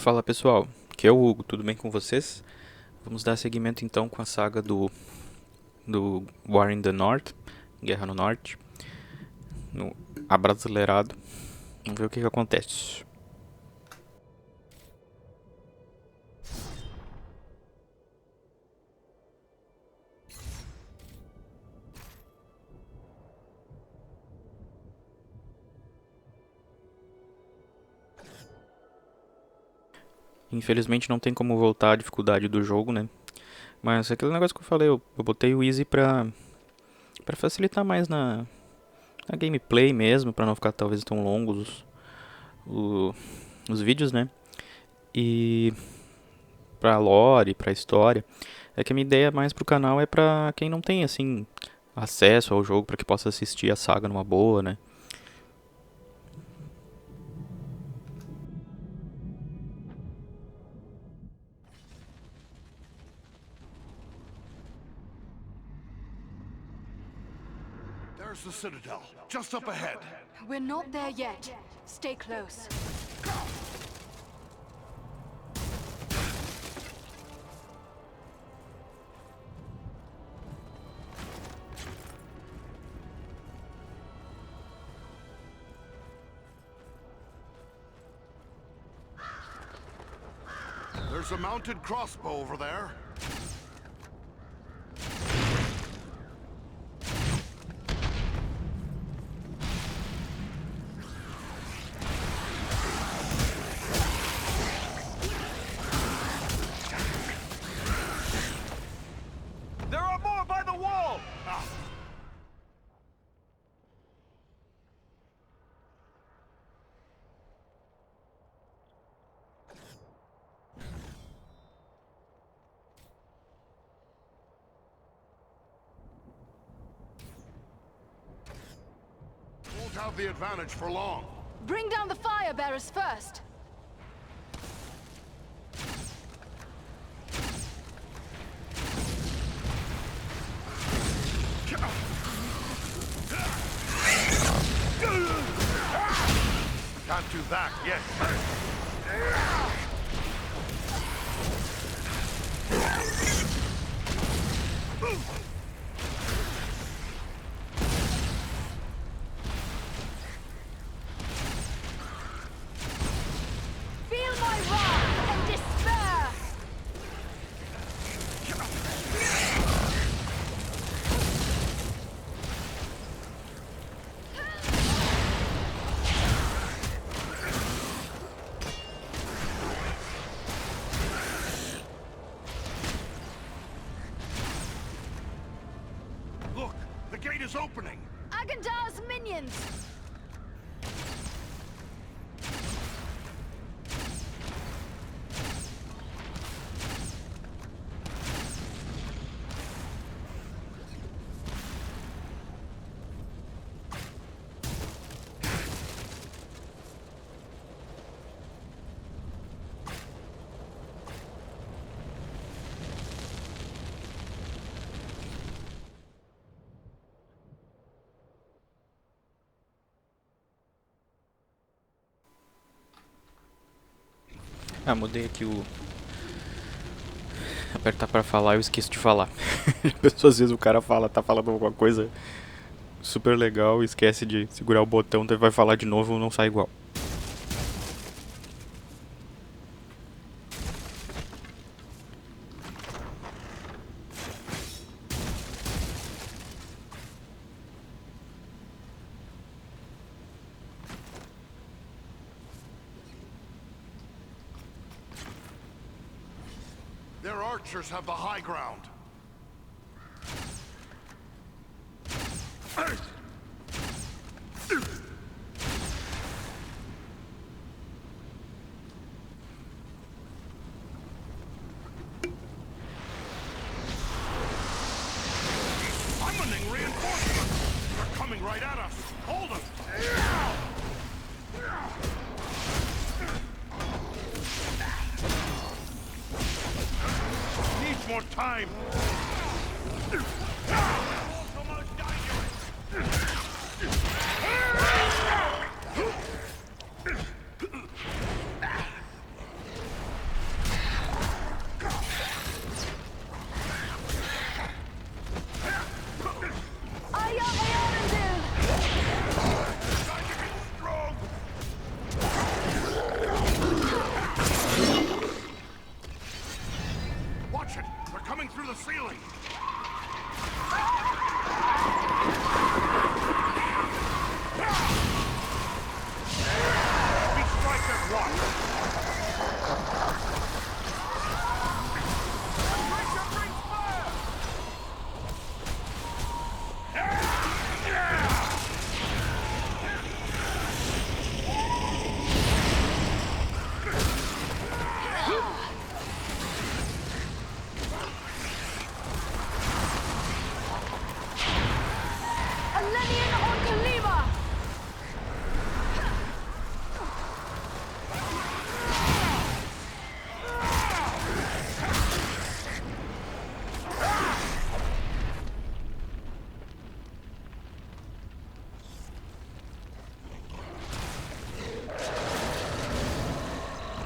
Fala pessoal, aqui é o Hugo, tudo bem com vocês? Vamos dar seguimento então com a saga do War in the North, Guerra no Norte, no abrasileirado. Vamos ver o que acontece. Infelizmente não tem como voltar a dificuldade do jogo, né? Mas aquele negócio que eu falei, eu botei o Easy pra facilitar mais na gameplay mesmo, pra não ficar talvez tão longos o- os vídeos, né? E pra lore, pra história. É que a minha ideia mais pro canal é pra quem não tem, assim, acesso ao jogo, pra que possa assistir a saga numa boa, né? There's the Citadel, just up ahead. We're not there yet. Stay close. There's a mounted crossbow over there. There are more by the wall! Won't have the advantage for long. Bring down the fire bearers first. Can't do that yet. Feel my wrath and despair! Look, the gate is opening. Agandar's minions! Ah, mudei aqui o apertar pra falar, eu esqueço de falar. Às vezes o cara tá falando alguma coisa super legal, esquece de segurar o botão, daí vai falar de novo, não sai igual. Their archers have the high ground. Summoning reinforcements! They're coming right at us! Hold them! Needs more time! Alenian on Kalima!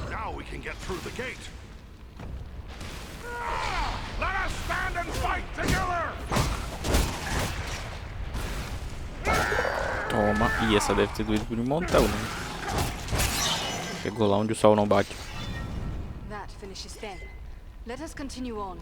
Now we can get through the gate. Let us stand and fight together! Toma. E essa deve ter doído por um montão, né? Chegou lá onde o sol não bate. That finishes them. Let us continue on.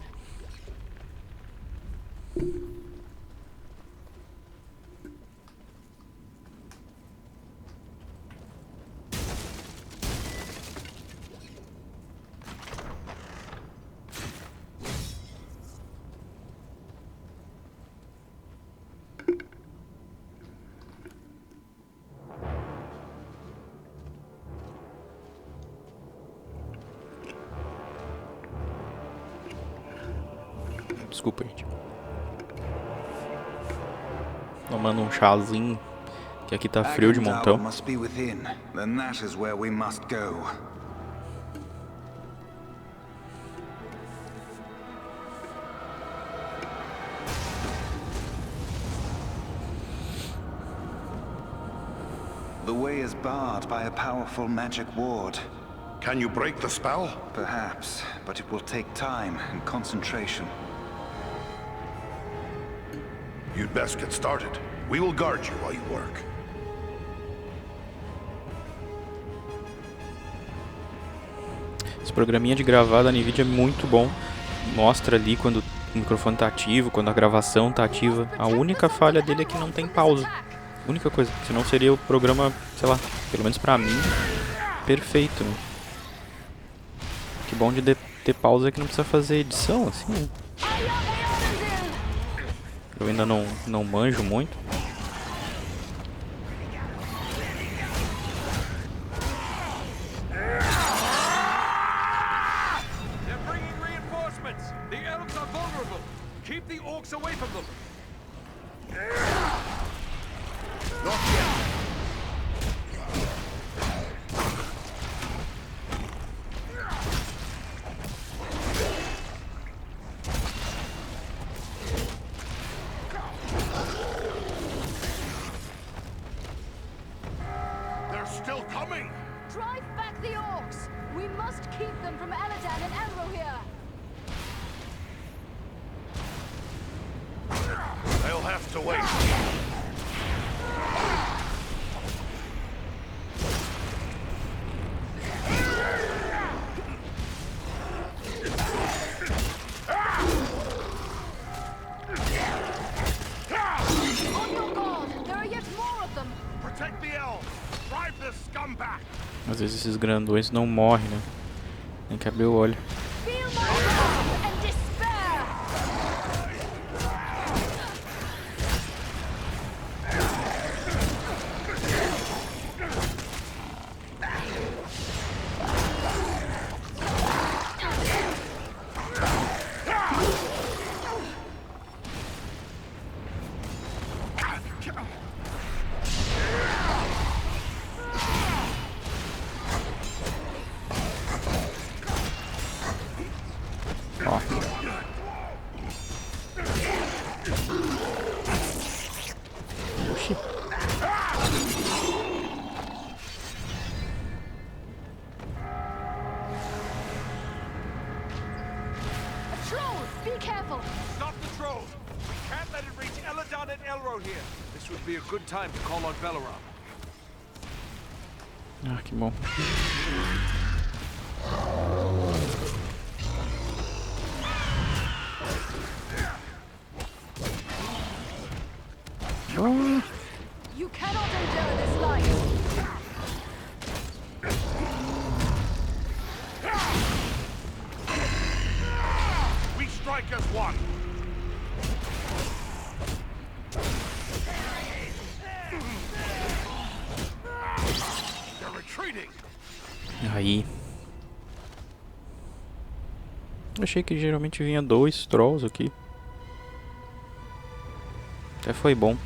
Desculpa, gente. Tomando um chazinho, que aqui tá frio de montão. Must be within. Then that is where we must go. The way is barred by a powerful magic ward. Can you break the spell? Perhaps, but it will take time and concentration. You'd best get started. We will guard you while you work. Esse programinha de gravar da NVIDIA é muito bom. Mostra ali quando o microfone tá ativo, quando a gravação tá ativa. A única falha dele é que não tem pausa. Única coisa, senão seria o programa, sei lá, pelo menos pra mim, perfeito, né? Que bom de ter pausa é que não precisa fazer edição, assim, né? Eu ainda não manjo muito. They're bringing reinforcements. The elves are vulnerable. Keep the orcs away from them. Not yet. They're still coming. Drive back the orcs! We must keep them from Eladan and Elro here! They'll have to wait. On your guard! There are yet more of them! Protect the elves. Drive this scum back. Às vezes esses grandões não morrem, né? Tem que abrir o olho. Feel my wrath and despair! Ó. Oxi. A troll! Be careful! Stop the troll. We can't let it reach Eladan and Elro here. This would be a good time to call on Velaram. Ah, que bom. You cannot endure this life! as one. They're retreating. Aí. Eu achei que geralmente vinha 2 trolls aqui. Até foi bom.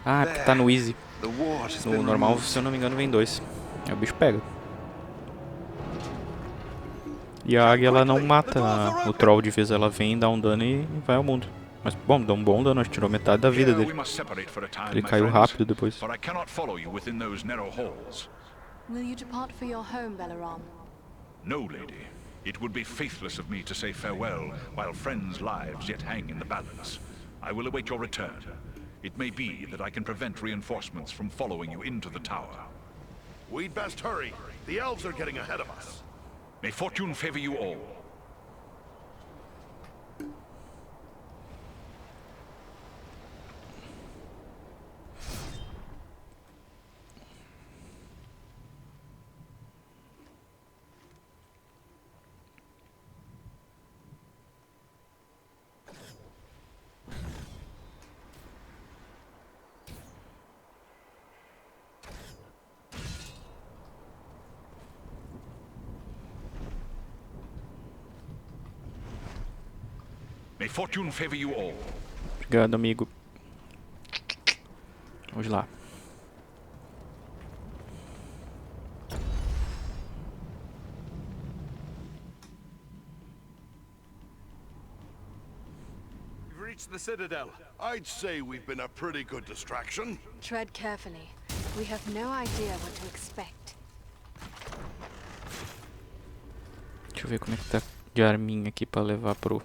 Ah, é porque tá no easy. The ward has No been normal, removed. se eu não me engano, vem 2. Aí o bicho pega. E a águia, ela não mata o troll de vez. Ela vem, dá um dano e vai ao mundo. Mas, bom, dá um bom dano. Acho que tirou metade da vida Here we dele. must separate for a time, Ele my caiu friends, rápido depois. for I cannot follow you within those narrow halls. Will you depart for your home, Belaram? No, lady. It would be faithless of me to say farewell while friends' lives yet hang in the balance. I will await your return. It may be that I can prevent reinforcements from following you into the tower. We'd best hurry. The elves are getting ahead of us. May fortune favor you all. May fortune favor you all. Obrigado, amigo. Vamos lá. We've reached the Citadel. I'd say we've been a pretty good distraction. Tread carefully. We have no idea what to expect. Deixa eu ver como é que tá de arminha aqui pra levar pro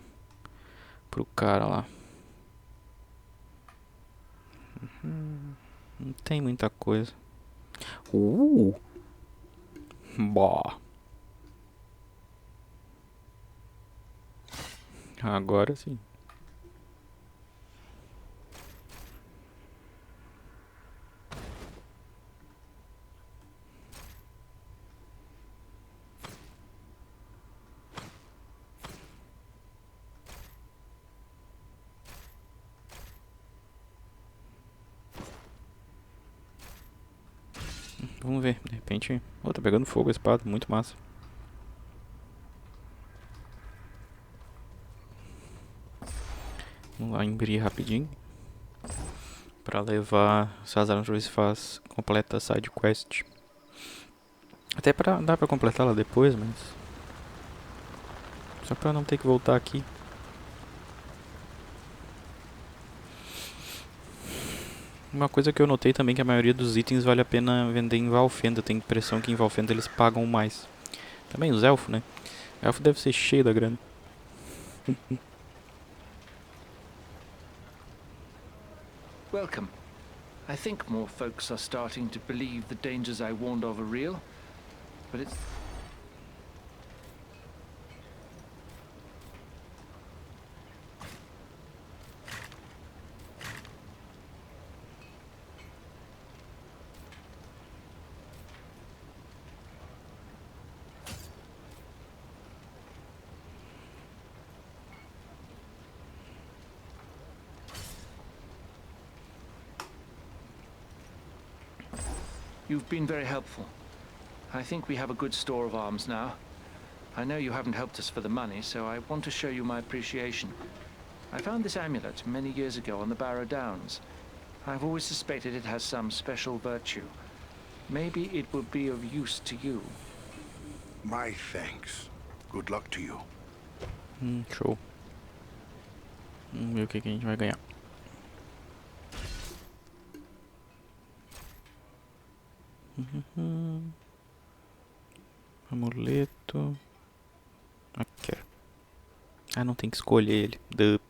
cara lá. Não tem muita coisa. Bah. Agora sim. Vamos ver, de repente... Oh, tá pegando fogo a espada, muito massa. Vamos lá, embrir rapidinho. Pra levar essas armas pra ver se faz... completa a side quest. Até dá pra completá-la depois, mas... só pra não ter que voltar aqui. Uma coisa que eu notei também é que a maioria dos itens vale a pena vender em Valfenda. Tenho a impressão que em Valfenda eles pagam mais. Também os elfos, né? O elfo deve ser cheio da grana. Welcome. I think more folks are starting to believe the dangers I warned of are real, but it's... You've been very helpful. I think we have a good store of arms now. I know you haven't helped us for the money, so I want to show you my appreciation. I found this amulet many years ago on the Barrow Downs. I've always suspected it has some special virtue. Maybe it will be of use to you. My thanks. Good luck to you. Show. Vamos ver o que a gente vai ganhar. Amuleto. Aqui. Ah, não tem que escolher ele.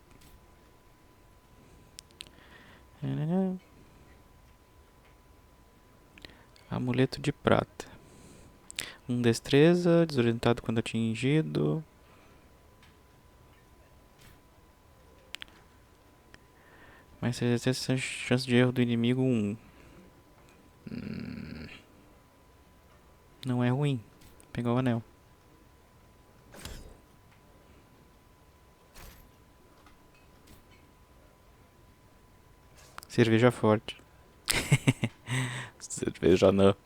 Amuleto de prata. Destreza, desorientado quando atingido. Mas essa chance de erro do inimigo 1. Não é ruim. Pegar o anel. Cerveja forte. Cerveja não.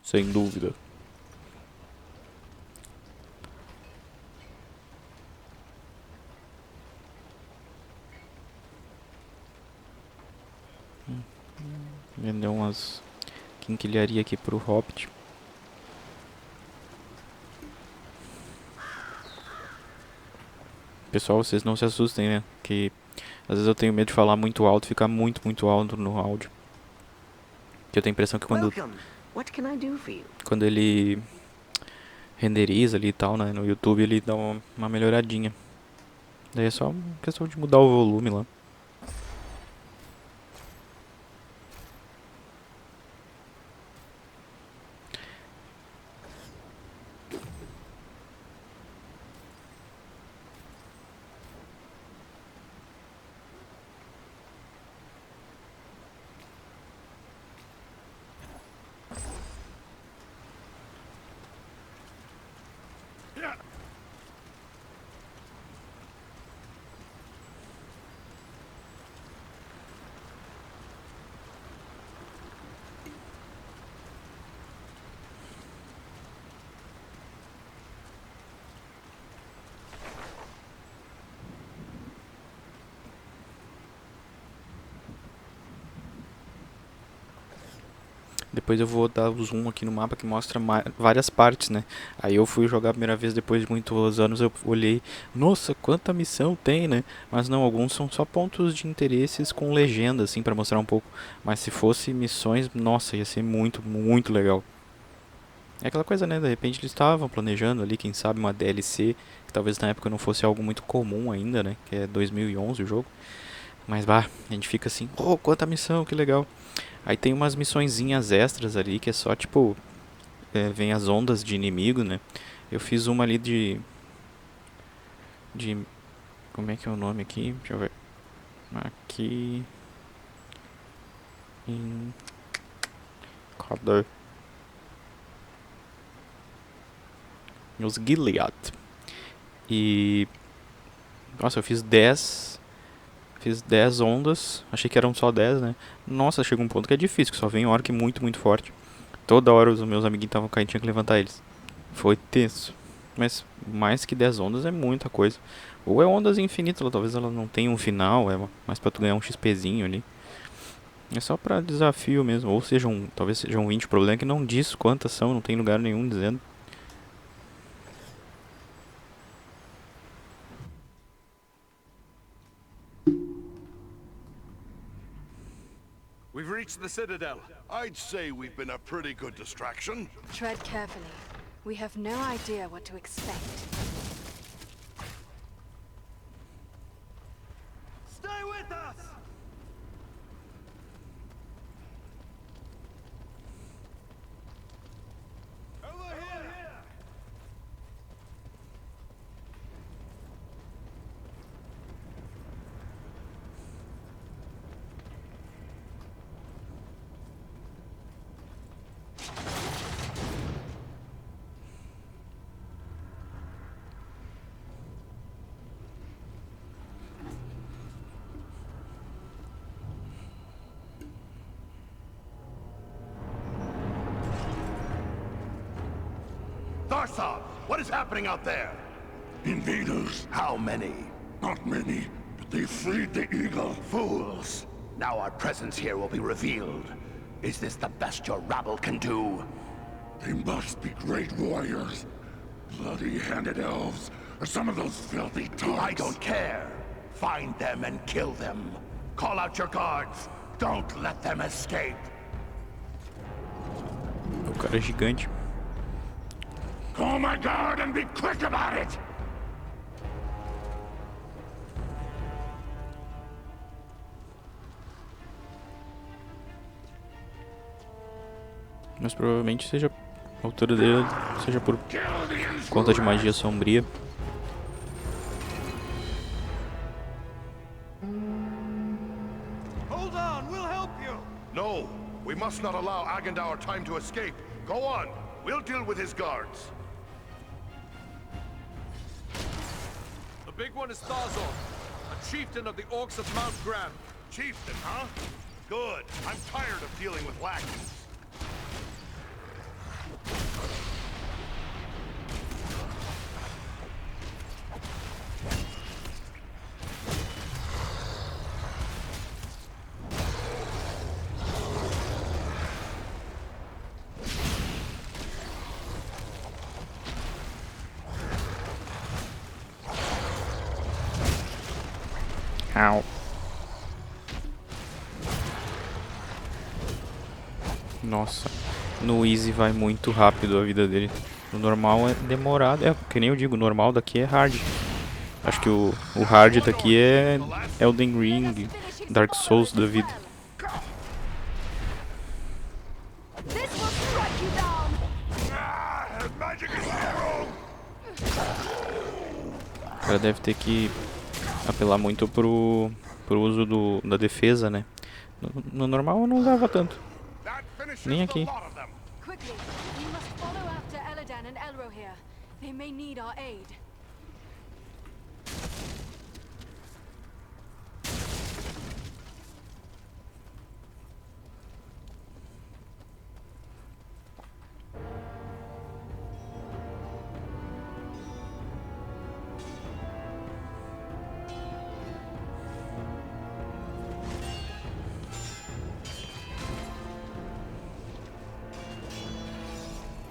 Sem dúvida. Vendeu umas quinquilharia aqui pro Hobbit. Pessoal, vocês não se assustem, né? Que às vezes eu tenho medo de falar muito alto, ficar muito alto no áudio. Que eu tenho a impressão que quando ele renderiza ali e tal, né, no YouTube, ele dá uma melhoradinha. Daí é só uma questão de mudar o volume lá. Depois eu vou dar o zoom aqui no mapa que mostra várias partes, né? Aí eu fui jogar a primeira vez depois de muitos anos, eu olhei, nossa, quanta missão tem, né? Mas não, alguns são só pontos de interesses com legenda, assim, pra mostrar um pouco. Mas se fosse missões, nossa, ia ser muito legal. É aquela coisa, né? De repente eles estavam planejando ali, quem sabe, uma DLC, que talvez na época não fosse algo muito comum ainda, né? Que é 2011 o jogo. Mas, bah, a gente fica assim, oh, quanta missão, que legal. Aí tem umas missõezinhas extras ali, que é só, tipo, vem as ondas de inimigo, né? Eu fiz uma ali de... Como é que é o nome aqui? Deixa eu ver. Aqui... Em... Cadê? Os Gilead. E... Nossa, eu fiz 10... Fiz 10 ondas. Achei que eram só 10, né? Nossa, chega um ponto que é difícil, que só vem orc muito forte. Toda hora os meus amiguinhos estavam caindo, tinha que levantar eles. Foi tenso. Mas mais que 10 ondas é muita coisa. Ou é ondas infinitas, talvez ela não tenha um final, é mais pra tu ganhar um XPzinho ali. É só pra desafio mesmo. Ou sejam, talvez sejam 20. O problema é que não diz quantas são, não tem lugar nenhum dizendo. We've reached the Citadel. I'd say we've been a pretty good distraction. Tread carefully. We have no idea what to expect. Stay with us! Over here! Tharsav, what is happening out there? Invaders. How many? Not many, but they freed the eagle. Fools. Now our presence here will be revealed. Is this the best your rabble can do? They must be great warriors. Bloody-handed elves, or some of those filthy tarts. I don't care. Find them and kill them. Call out your guards. Don't let them escape. O cara é gigante. Call my guard and be quick about it! Mas provavelmente seja a altura dele, seja por conta de magia sombria. Hold on, we'll help you! No, we must not allow Agandaur time to escape. Go on. We'll deal with his guards. The big one is Tharzor, a chieftain of the Orcs of Mount Gran. Chieftain, huh? Good. I'm tired of dealing with lackeys. Au. Nossa, no easy vai muito rápido a vida dele. No normal é demorado. É, que nem eu digo, o normal daqui é hard. Acho que o hard daqui é Elden Ring, Dark Souls da vida. This will strike you down. Magic is strong. O cara deve ter que apelar muito pro uso da defesa, né? No normal eu não usava tanto. That finishes Nem the aqui. lot of them. Quickly, we must follow after Eladan and Elro here. They may need our aid.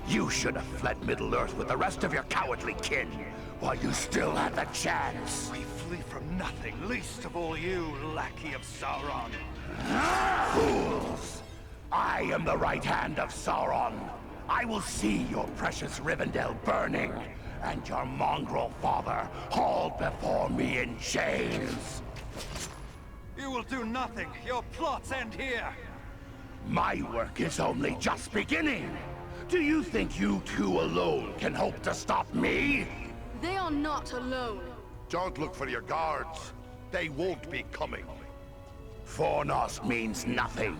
You should have fled Middle-earth with the rest of your cowardly kin, while you still had the chance. We flee from nothing, least of all you, lackey of Sauron. Fools! I am the right hand of Sauron. I will see your precious Rivendell burning, and your mongrel father hauled before me in chains. You will do nothing. Your plots end here. My work is only just beginning. Do you think you two alone can hope to stop me? They are not alone. Don't look for your guards. They won't be coming. Fornost means nothing.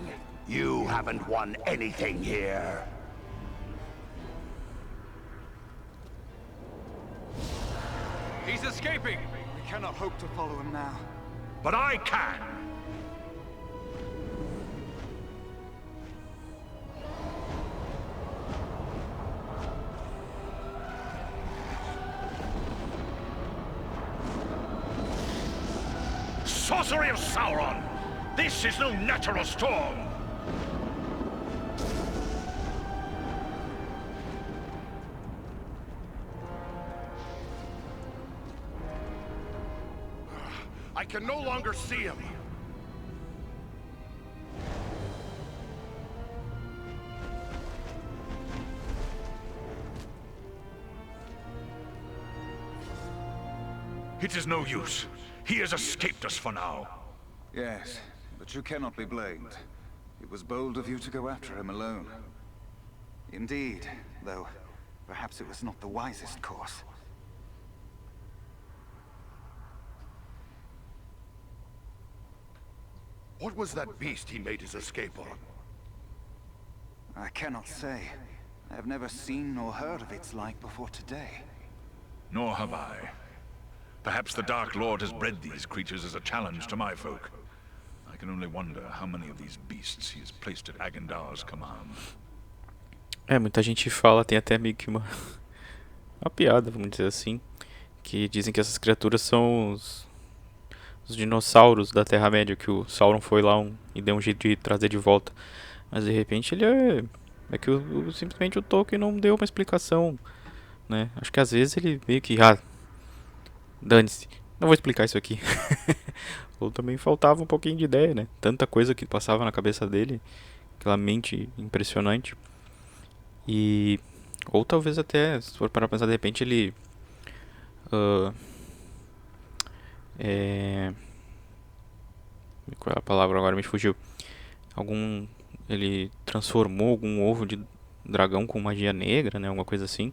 You haven't won anything here. He's escaping. We cannot hope to follow him now. But I can! Sorcery of Sauron! This is no natural storm! I can no longer see him. It is no use. He has escaped us for now. Yes, but you cannot be blamed. It was bold of you to go after him alone. Indeed, though perhaps it was not the wisest course. What was that beast he made his escape on? I cannot say. I have never seen nor heard of its like before today. Nor have I. Perhaps the Dark Lord has bred these creatures as a challenge to my folk. I can only wonder how many of these beasts he has placed at Agendar's command. É, muita gente fala, tem até meio que uma piada, vamos dizer assim, que dizem que essas criaturas são os dinossauros da Terra-média, que o Sauron foi lá e deu um jeito de trazer de volta. Mas de repente ele é que simplesmente o Tolkien não deu uma explicação, né? Acho que às vezes ele meio que, dane-se, não vou explicar isso aqui. Ou também faltava um pouquinho de ideia, né? Tanta coisa que passava na cabeça dele, aquela mente impressionante. Ou talvez até, se for parar pra pensar, de repente ele qual é a palavra agora? Me fugiu. Ele transformou algum ovo de dragão com magia negra, né? Alguma coisa assim.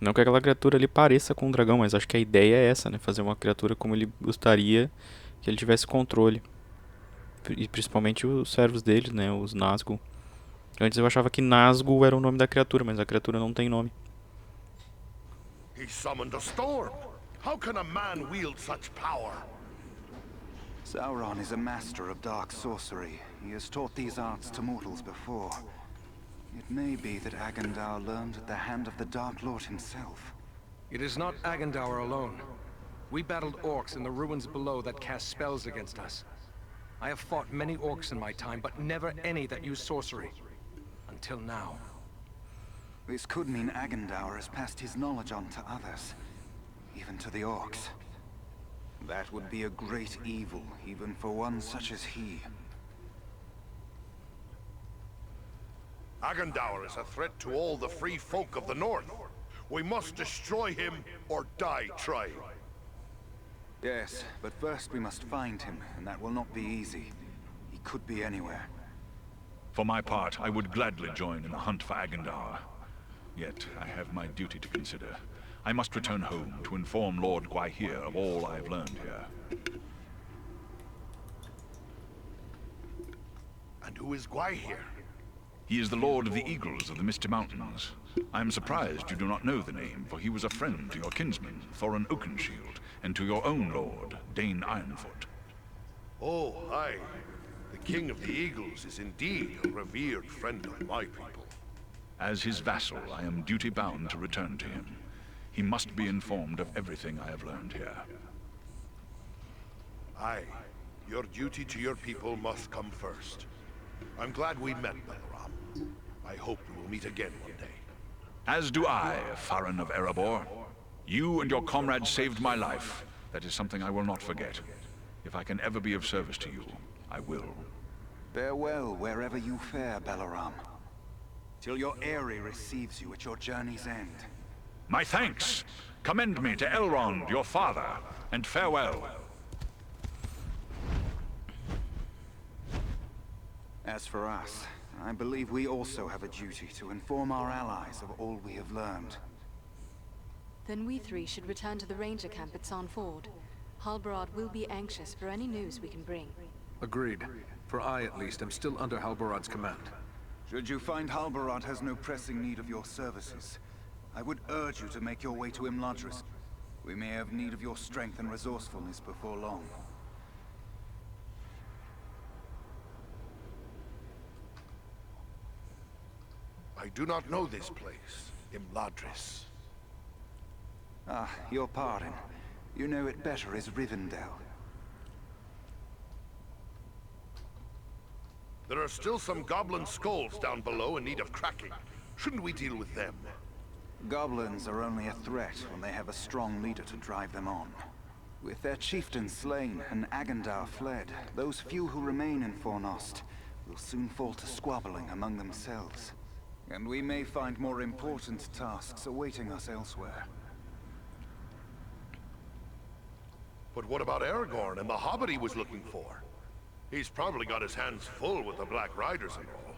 Não que aquela criatura ali pareça com um dragão, mas acho que a ideia é essa, né? Fazer uma criatura como ele gostaria que ele tivesse controle. E principalmente os servos dele, né? Os Nazgûl. Antes eu achava que Nazgûl era o nome da criatura, mas a criatura não tem nome. He summoned a storm. How can a man wield such power? Sauron is a master of dark sorcery. He has taught these arts to mortals before. It may be that Agandaur learned at the hand of the Dark Lord himself. It is not Agandaur alone. We battled orcs in the ruins below that cast spells against us. I have fought many orcs in my time, but never any that use sorcery. Until now. This could mean Agandaur has passed his knowledge on to others. Even to the orcs. That would be a great evil, even for one such as he. Agandaur is a threat to all the free folk of the North. We must destroy him or die trying. Yes, but first we must find him, and that will not be easy. He could be anywhere. For my part, I would gladly join in the hunt for Agandaur. Yet, I have my duty to consider. I must return home to inform Lord Gwaihir of all I have learned here. And who is Gwaihir? He is the Lord of the Eagles of the Misty Mountains. I am surprised you do not know the name, for he was a friend to your kinsman, Thorin Oakenshield, and to your own lord, Dane Ironfoot. Oh, aye. The King of the Eagles is indeed a revered friend of my people. As his vassal, I am duty-bound to return to him. He must be informed of everything I have learned here. Aye. Your duty to your people must come first. I'm glad we met, Balaram. I hope we will meet again one day. As do I, Farron of Erebor. You and your comrades saved my life. That is something I will not forget. If I can ever be of service to you, I will. Farewell wherever you fare, Balaram. Till your Eyrie receives you at your journey's end. My thanks! Commend me to Elrond, your father, and farewell. As for us, I believe we also have a duty to inform our allies of all we have learned. Then we three should return to the ranger camp at Sarn Ford. Halbarad will be anxious for any news we can bring. Agreed. For I, at least, am still under Halbarad's command. Should you find Halbarad has no pressing need of your services, I would urge you to make your way to Imladris. We may have need of your strength and resourcefulness before long. I do not know this place, Imladris. Ah, your pardon. You know it better as Rivendell. There are still some goblin skulls down below in need of cracking. Shouldn't we deal with them? Goblins are only a threat when they have a strong leader to drive them on. With their chieftain slain and Agandaur fled, those few who remain in Fornost will soon fall to squabbling among themselves. And we may find more important tasks awaiting us elsewhere. But what about Aragorn and the hobbit he was looking for? He's probably got his hands full with the Black Riders and all.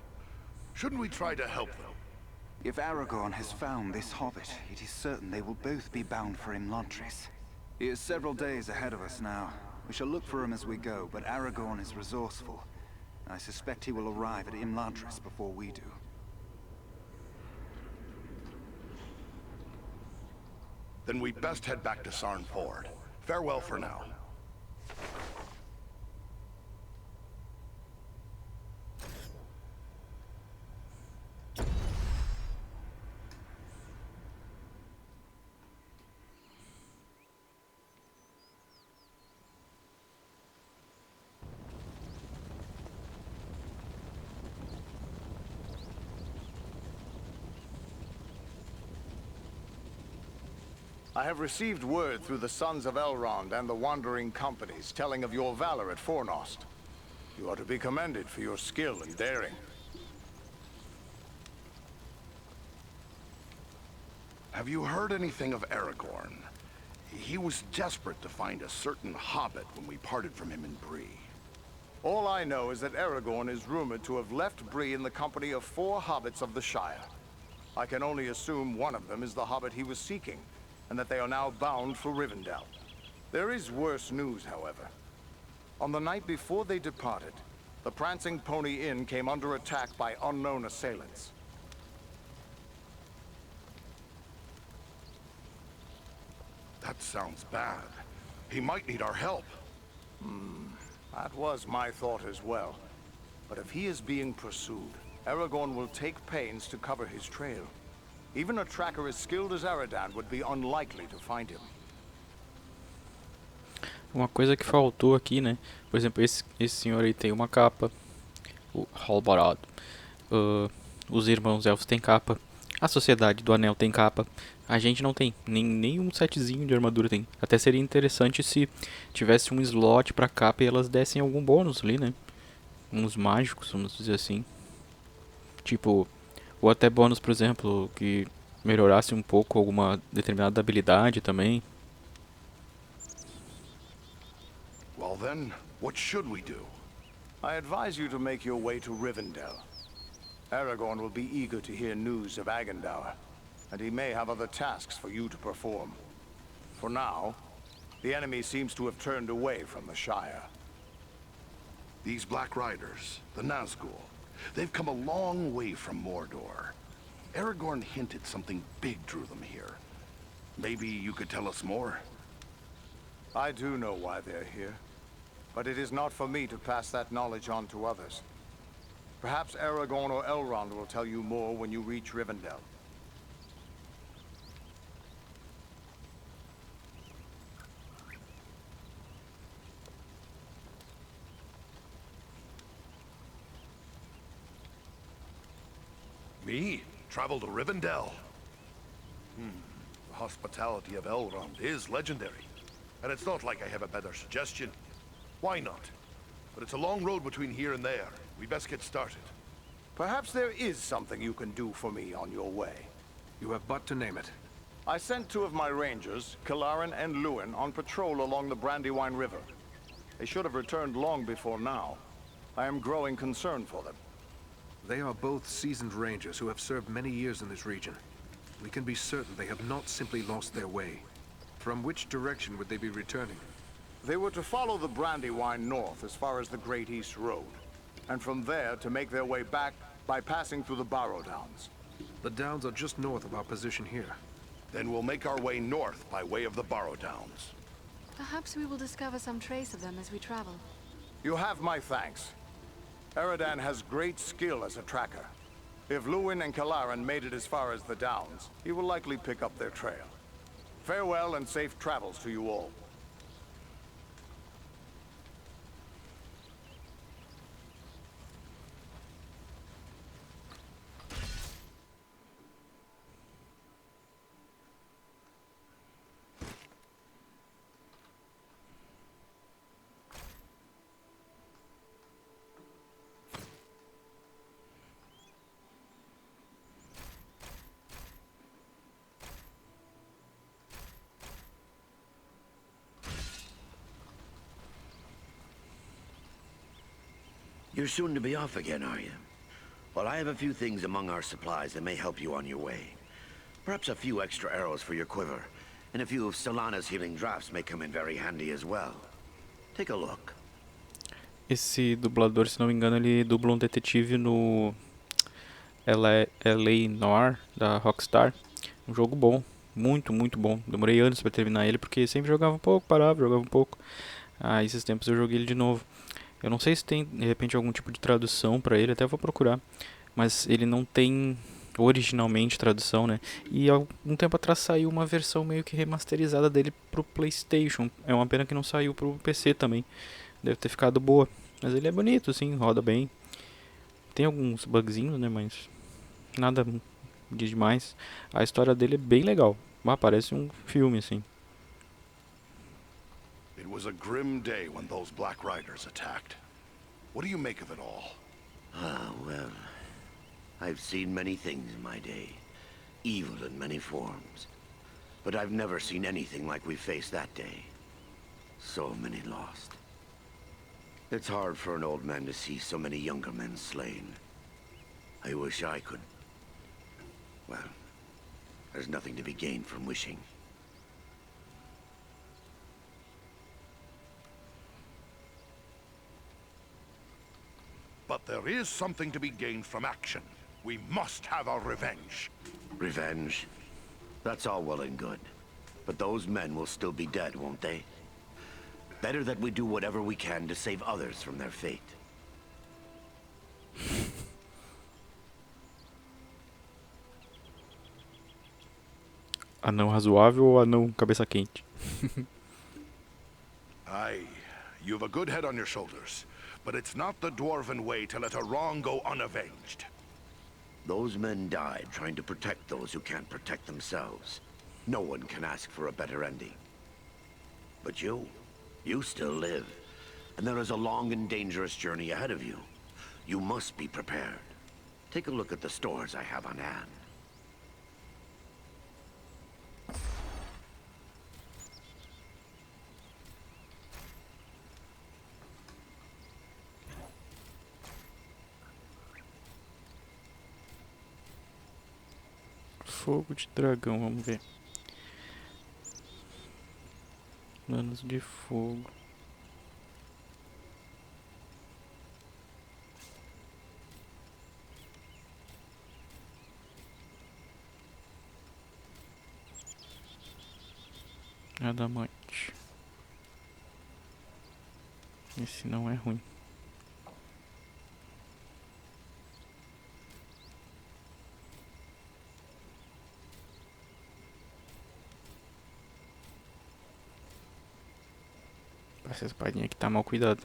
Shouldn't we try to help them? If Aragorn has found this hobbit, it is certain they will both be bound for Imladris. He is several days ahead of us now. We shall look for him as we go, but Aragorn is resourceful. I suspect he will arrive at Imladris before we do. Then we best head back to Sarn Ford. Farewell for now. I have received word through the Sons of Elrond and the Wandering Companies telling of your valor at Fornost. You are to be commended for your skill and daring. Have you heard anything of Aragorn? He was desperate to find a certain hobbit when we parted from him in Bree. All I know is that Aragorn is rumored to have left Bree in the company of 4 hobbits of the Shire. I can only assume one of them is the hobbit he was seeking, and that they are now bound for Rivendell. There is worse news, however. On the night before they departed, the Prancing Pony Inn came under attack by unknown assailants. That sounds bad. He might need our help. That was my thought as well. But if he is being pursued, Aragorn will take pains to cover his trail. Even a tracker as skilled as Aradan would be unlikely to find him. Uma coisa que faltou aqui, né? Por exemplo, esse senhor aí tem uma capa. O Halbarad. Os irmãos elfos têm capa. A Sociedade do Anel tem capa. A gente não tem. Nem um setzinho de armadura tem. Até seria interessante se tivesse um slot pra capa e elas dessem algum bônus ali, né? Uns mágicos, vamos dizer assim. Tipo, ou até bônus, por exemplo, que melhorasse um pouco alguma determinada habilidade também. Well then, what should we do? I advise you to make your way to Rivendell. Aragorn will be eager to hear news of Agandaur, and he may have other tasks for you to perform. For now, the enemy seems to have turned away from the Shire. These Black Riders, the Nazgul, they've come a long way from Mordor. Aragorn hinted something big drew them here. Maybe you could tell us more? I do know why they're here, but it is not for me to pass that knowledge on to others. Perhaps Aragorn or Elrond will tell you more when you reach Rivendell. Me? Travel to Rivendell? The hospitality of Elrond is legendary. And it's not like I have a better suggestion. Why not? But it's a long road between here and there. We best get started. Perhaps there is something you can do for me on your way. You have but to name it. I sent 2 of my rangers, Kilaran and Luin, on patrol along the Brandywine River. They should have returned long before now. I am growing concerned for them. They are both seasoned rangers who have served many years in this region. We can be certain they have not simply lost their way. From which direction would they be returning? They were to follow the Brandywine north as far as the Great East Road, and from there to make their way back by passing through the Barrow Downs. The downs are just north of our position here. Then we'll make our way north by way of the Barrow Downs. Perhaps we will discover some trace of them as we travel. You have my thanks. Aradan has great skill as a tracker. If Luin and Kilaran made it as far as the Downs, he will likely pick up their trail. Farewell and safe travels to you all. You're soon to be off again, are you? Well, I have a few things among our supplies that may help you on your way. Perhaps a few extra arrows for your quiver, and a few of Solana's healing drafts may come in very handy as well. Take a look. Esse dublador, se não me engano, ele dubla um detetive no LA Noir, da Rockstar. Um jogo bom, muito, muito bom. Demorei anos pra terminar ele, porque sempre jogava um pouco, parava, jogava um pouco. Ah, esses tempos eu joguei ele de novo. Eu não sei se tem, de repente, algum tipo de tradução pra ele, até vou procurar. Mas ele não tem originalmente tradução, né? E há algum tempo atrás saiu uma versão meio que remasterizada dele pro PlayStation. É uma pena que não saiu pro PC também. Deve ter ficado boa. Mas ele é bonito, sim, roda bem. Tem alguns bugzinhos, né? Mas nada de demais. A história dele é bem legal. Parece um filme, assim. It was a grim day when those Black Riders attacked. What do you make of it all? Ah, well, I've seen many things in my day. Evil in many forms. But I've never seen anything like we faced that day. So many lost. It's hard for an old man to see so many younger men slain. I wish I could. Well, there's nothing to be gained from wishing. But there is something to be gained from action. We must have our revenge. Revenge? That's all well and good. But those men will still be dead, won't they? Better that we do whatever we can to save others from their fate. Anão razoável ou anão cabeça quente? Aye, you've a good head on your shoulders, but it's not the dwarven way to let a wrong go unavenged. Those men died trying to protect those who can't protect themselves. No one can ask for a better ending. But you still live, and there is a long and dangerous journey ahead of you. You must be prepared. Take a look at the stores I have on hand. Fogo de dragão, vamos ver. Planos de fogo. Adamante. Esse não é ruim. Essa espadinha aqui tá mal cuidado.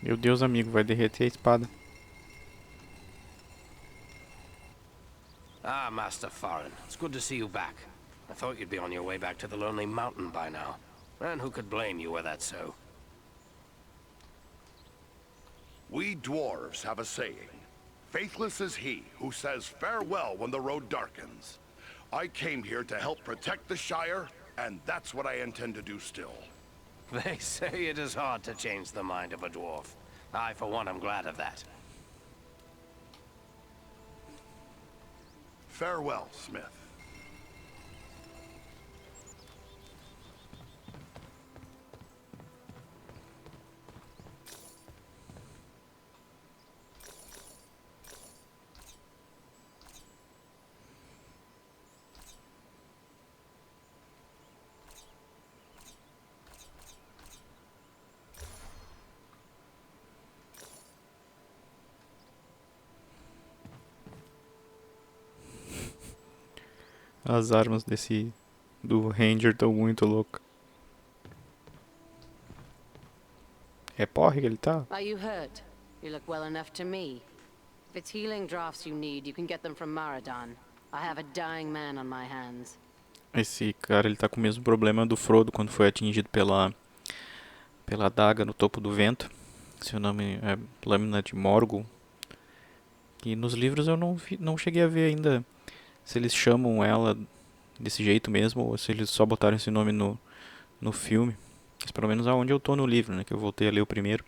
Meu Deus, amigo, vai derreter a espada. Ah, Master Farron, it's good to see you back. I thought you'd be on your way back to the Lonely Mountain by now. And who could blame you were that so? We dwarves have a saying. Faithless is he who says farewell when the road darkens. I came here to help protect the Shire, and that's what I intend to do still. They say it is hard to change the mind of a dwarf. I, for one, am glad of that. Farewell, Smith. As armas do Ranger estão muito loucas. É porre que ele tá? Are you hurt? You look well enough to me. If it's healing drafts you need, you can get them from Maradan. I have a dying man on my hands. Esse cara, ele tá com o mesmo problema do Frodo quando foi atingido pela adaga no topo do vento. Seu nome é Lâmina de Morgul. E nos livros eu não cheguei a ver ainda se eles chamam ela desse jeito mesmo ou se eles só botaram esse nome no filme. Mas pelo menos aonde eu tô no livro, né? Que eu voltei a ler o primeiro.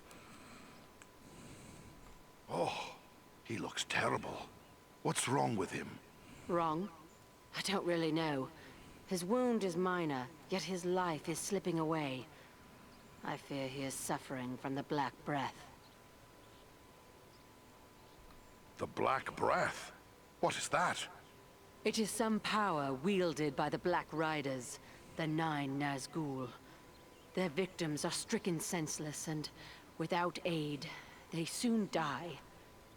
Oh, he looks terrible. What's wrong with him? Wrong? I don't really know. His wound is minor, yet his life is slipping away. I fear he is suffering from the Black Breath. The Black Breath? What is that? It is some power wielded by the Black Riders, the Nine Nazgul. Their victims are stricken senseless, and without aid, they soon die.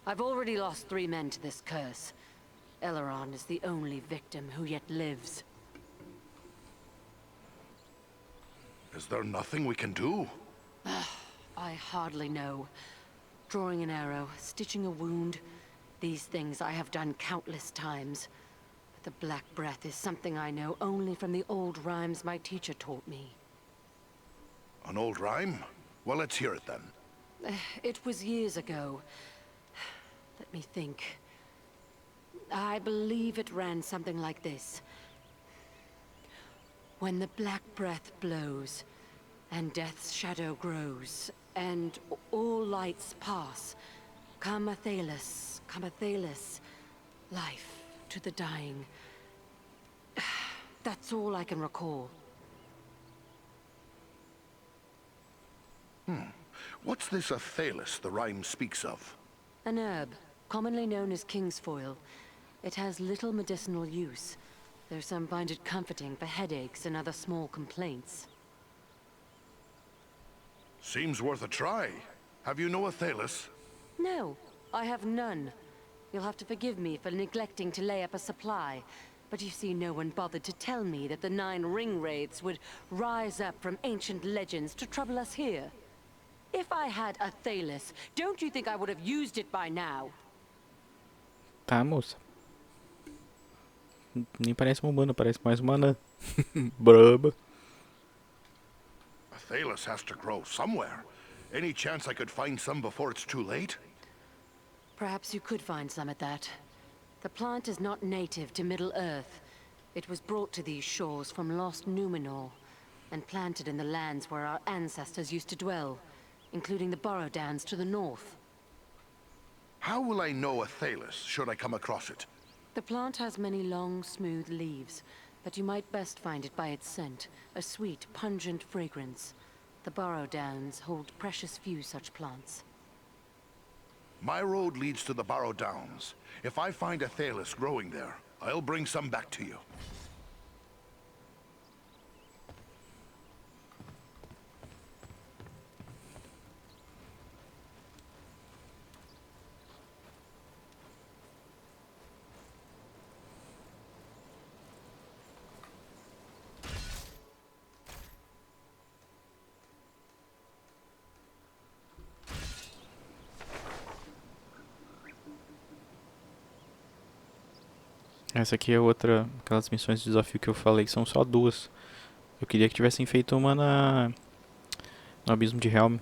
I've already lost 3 men to this curse. Elrond is the only victim who yet lives. Is there nothing we can do? I hardly know. Drawing an arrow, stitching a wound, these things I have done countless times. But the Black Breath is something I know only from the old rhymes my teacher taught me. An old rhyme? Well, let's hear it then. It was years ago. Let me think. I believe it ran something like this. When the Black Breath blows, and death's shadow grows, and all lights pass, come Athelas, life to the dying. That's all I can recall. What's this Athalis the rhyme speaks of? An herb, commonly known as kingsfoil. It has little medicinal use, though some find it comforting for headaches and other small complaints. Seems worth a try. Have you no Athalis? No, I have none. You'll have to forgive me for neglecting to lay up a supply. But you see, no one bothered to tell me that the 9 ring wraiths would rise up from ancient legends to trouble us here. If I had Athalis, don't you think I would have used it by now? Tá, moça. Nem parece uma humana, parece mais uma anã. Braba. Athalis has to grow somewhere. Any chance I could find some before it's too late? Perhaps you could find some at that. The plant is not native to Middle-earth. It was brought to these shores from lost Numenor, and planted in the lands where our ancestors used to dwell, including the Borrowdowns to the north. How will I know Athalis, should I come across it? The plant has many long, smooth leaves, but you might best find it by its scent, a sweet, pungent fragrance. The Borrowdowns hold precious few such plants. My road leads to the Barrow Downs. If I find Athalis growing there, I'll bring some back to you. Essa aqui é outra, aquelas missões de desafio que eu falei, que são só 2. Eu queria que tivessem feito uma no Abismo de Helm.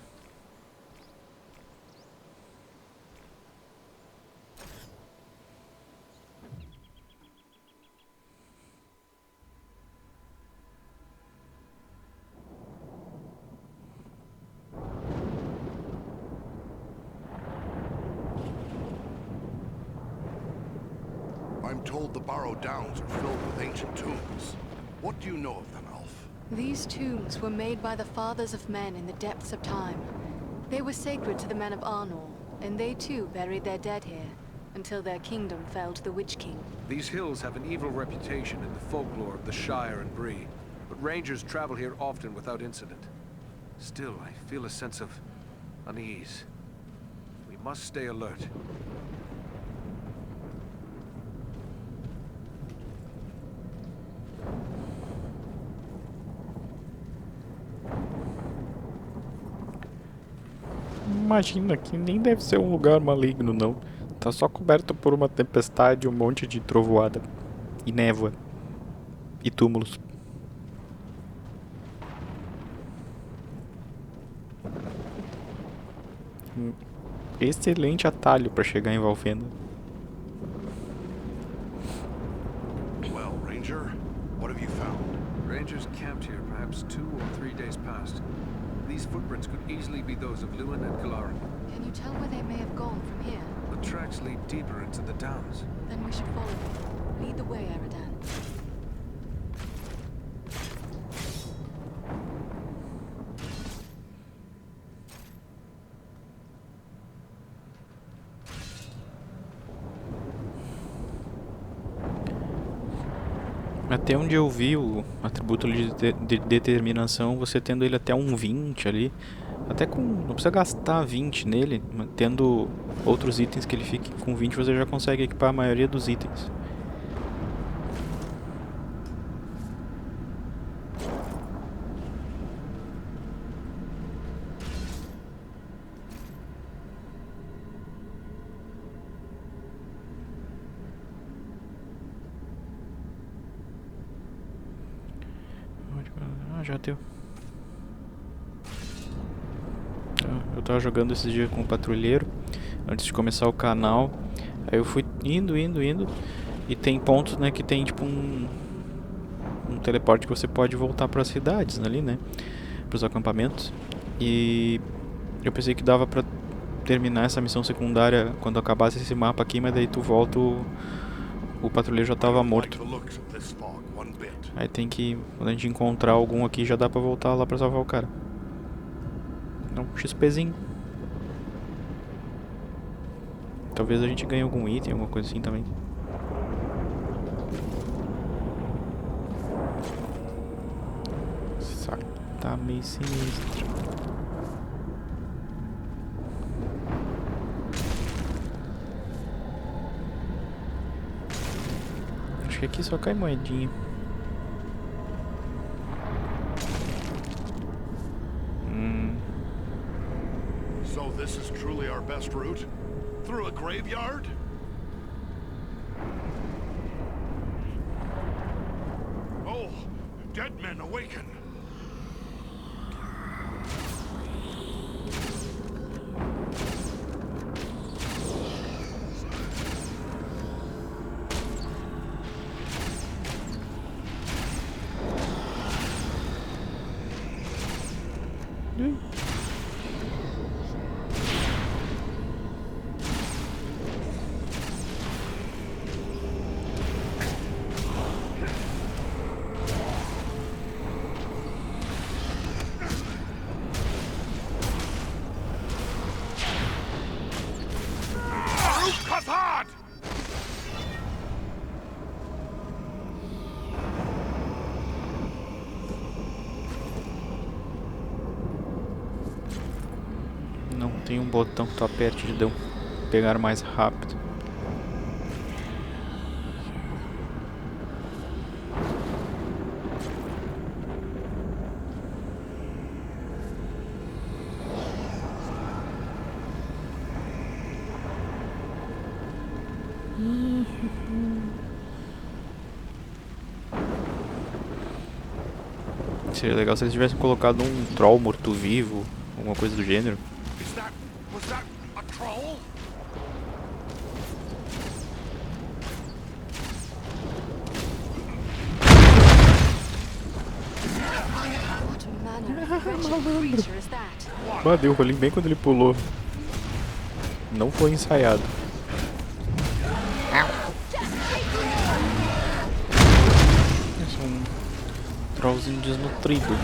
I'm told the Barrow Downs are filled with ancient tombs. What do you know of them, Alf? These tombs were made by the fathers of men in the depths of time. They were sacred to the men of Arnor, and they too buried their dead here, until their kingdom fell to the Witch King. These hills have an evil reputation in the folklore of the Shire and Bree, but rangers travel here often without incident. Still, I feel a sense of unease. We must stay alert. Imagina que nem deve ser um lugar maligno, não. Tá só coberto por uma tempestade, um monte de trovoada. E névoa. E túmulos. Excelente atalho para chegar em Valfenda. Well, Ranger, what have you found? Rangers camped here perhaps 2 or 3 days past. These footprints could easily be those of Lewin and Kalarin. Can you tell where they may have gone from here? The tracks lead deeper into the downs. Then we should follow them. Lead the way, Eridan. Até onde eu vi o atributo de determinação, você tendo ele até um 20 ali, até com, não precisa gastar 20 nele, tendo outros itens que ele fique com 20, você já consegue equipar a maioria dos itens. Já deu. Eu tava jogando esses dias com o patrulheiro antes de começar o canal. Aí eu fui indo e tem pontos, né, que tem tipo um teleporte que você pode voltar para as cidades ali, né, para os acampamentos. E eu pensei que dava para terminar essa missão secundária quando acabasse esse mapa aqui, mas daí tu volta, o patrulheiro já tava morto. one bit. Aí tem que... Quando a gente encontrar algum aqui, já dá pra voltar lá pra salvar o cara. Dá um XPzinho. Talvez a gente ganhe algum item, alguma coisa assim também. Saco, tá meio sinistro. Acho que aqui só cai moedinha. So this is truly our best route? Through a graveyard? Oh, dead men awaken. Não tem um botão que tu aperte de pegar mais rápido. Seria legal se eles tivessem colocado um troll morto-vivo, alguma coisa do gênero. Was that a troll? What manner of wretched creature is that? Ah, deu o rolinho bem quando ele pulou. Não foi ensaiado. É um trollzinho desnutrido.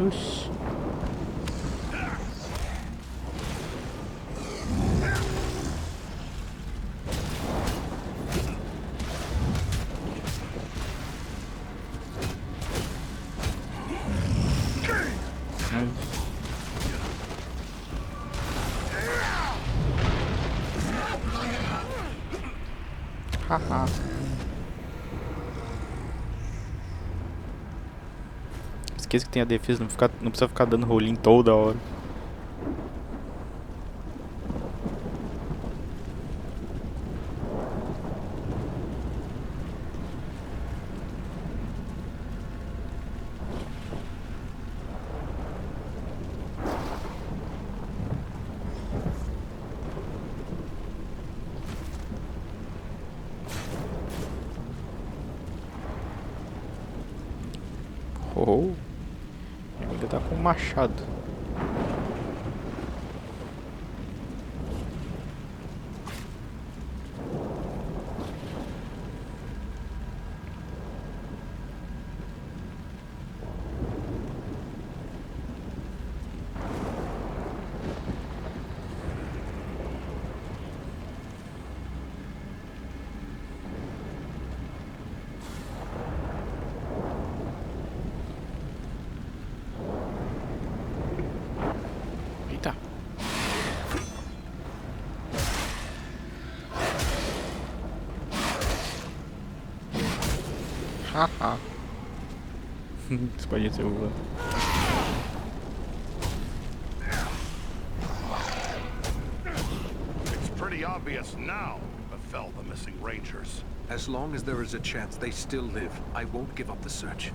Oxi. Haha. Esqueça que tem a defesa, não precisa ficar dando rolinho toda hora. Oh, minha amiga tá com um machado. Eita. Haha. Espadinha ser voando. It's pretty obvious now what befell the missing rangers. As long as there is a chance they still live, I won't give up the search.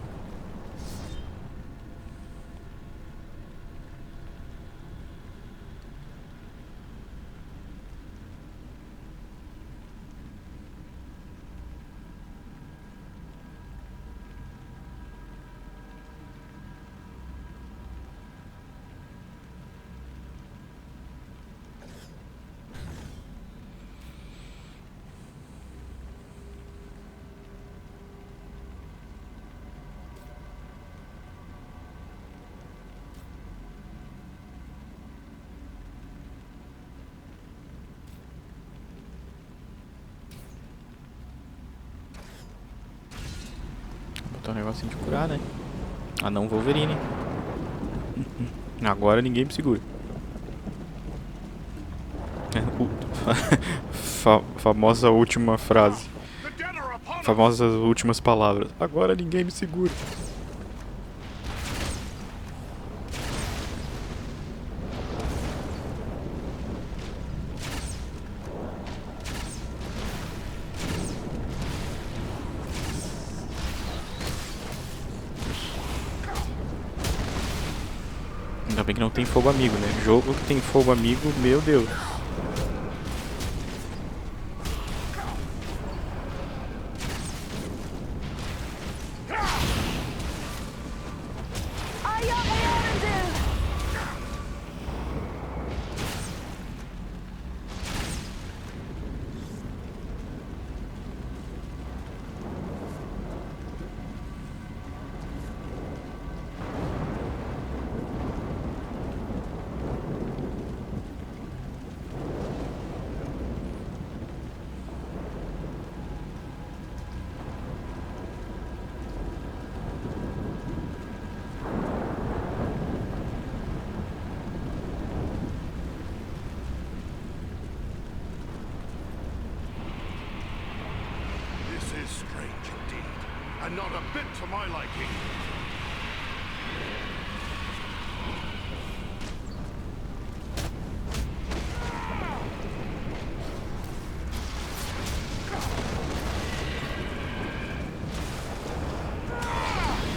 Tem um negocinho de curar, né? Ah não, Wolverine. Agora ninguém me segura. Famosa última frase. Famosas últimas palavras. Agora ninguém me segura. Ainda bem que não tem fogo amigo, né? Jogo que tem fogo amigo, meu Deus. This is strange indeed, and not a bit to my liking.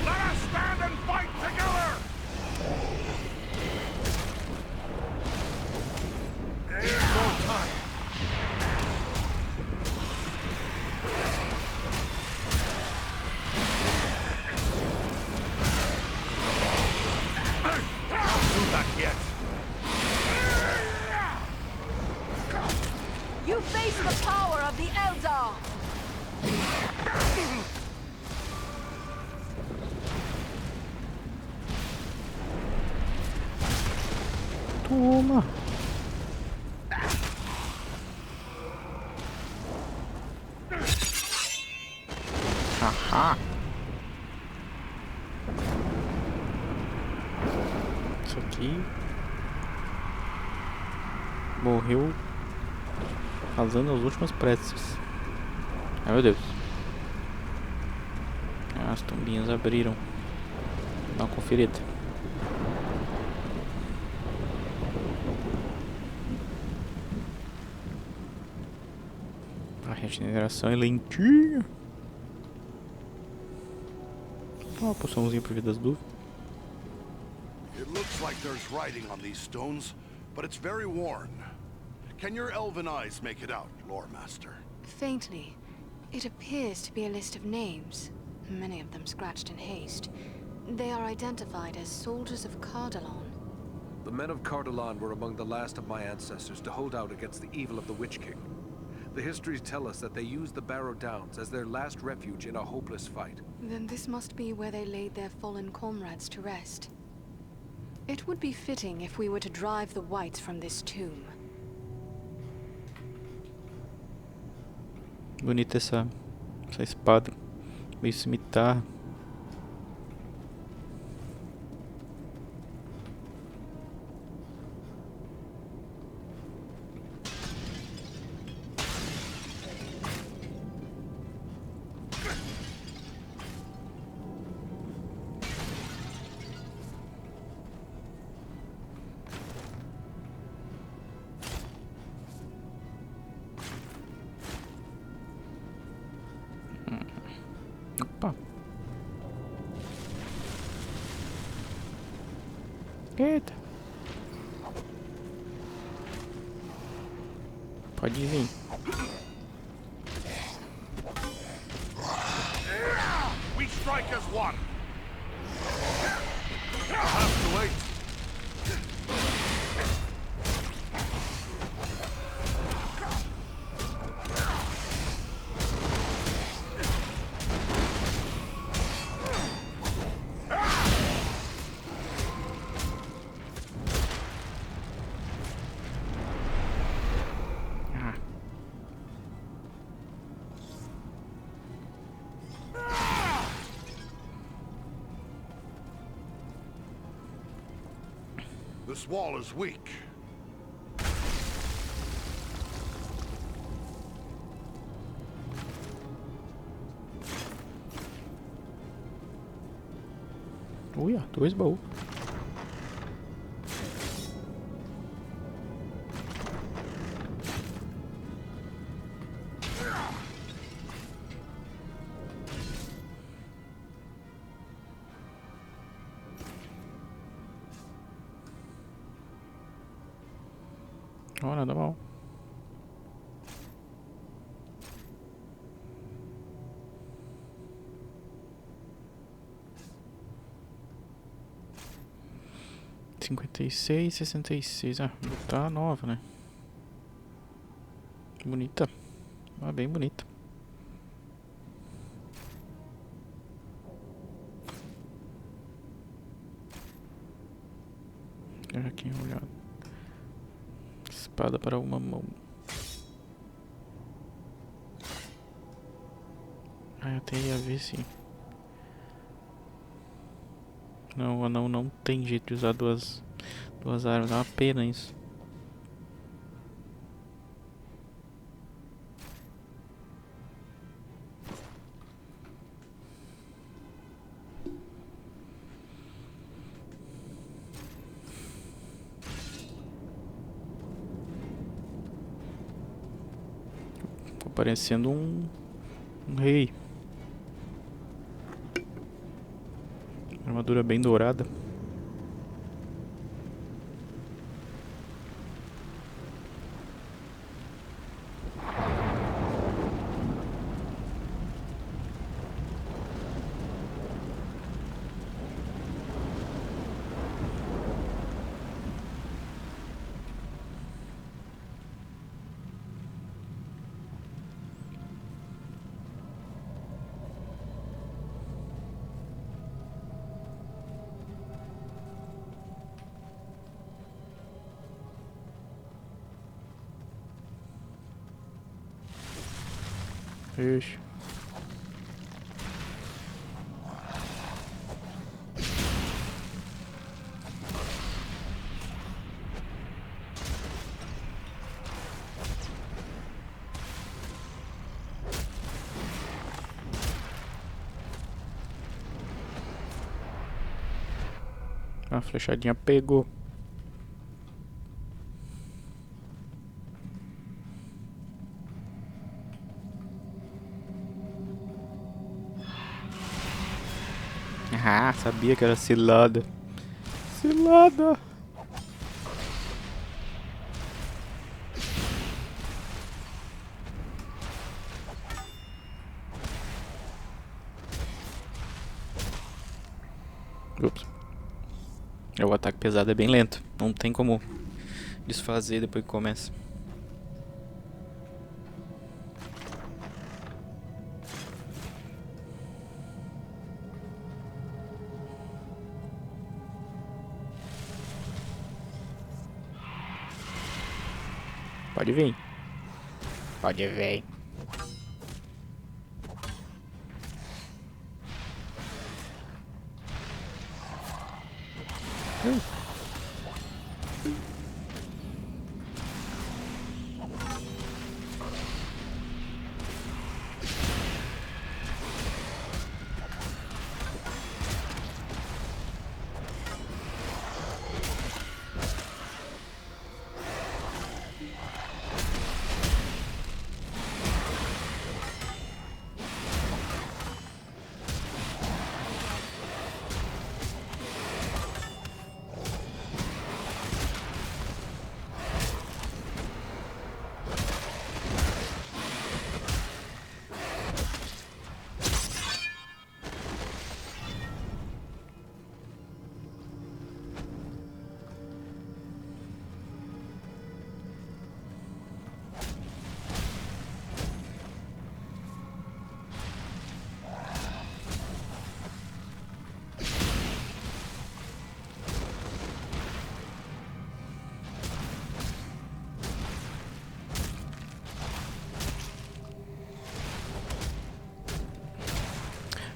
Let us stand and fight together! There's no time. Yet. You face the power of the Eldar! Toma. Haha. Isso aqui morreu fazendo as últimas preces. Ai meu Deus. As tumbinhas abriram. Dá uma conferida. A regeneração é lentinha. Uma poçãozinha por vidas dúvidas. It looks like there's writing on these stones, but it's very worn. Can your elven eyes make it out, Lore Master? Faintly. It appears to be a list of names, many of them scratched in haste. They are identified as soldiers of Cardelon. The men of Cardelon were among the last of my ancestors to hold out against the evil of the Witch King. The histories tell us that they used the Barrow Downs as their last refuge in a hopeless fight. Then this must be where they laid their fallen comrades to rest. It would be fitting if we were to drive the Whites from this tomb. Bonita essa espada. Meio cimitarra. Opa. Eita. Pode vir. We strike as one. I'll have to wait. This wall is weak. Uia, 2 baús. Oh, nada mal. Cinquenta e seis, 66. Ah, tá nova, né? Bonita. Ah, bem bonita. Deixa aqui uma olhada. Espada para uma mão. Ah, até ia ver sim. Não, o anão não tem jeito de usar duas armas. É uma pena isso. Tô parecendo um rei. Armadura bem dourada. Ixi. A flechadinha pegou. Ah, sabia que era cilada. Cilada. Ups. O ataque pesado é bem lento. Não tem como desfazer depois que começa. Pode vir. Pode vir.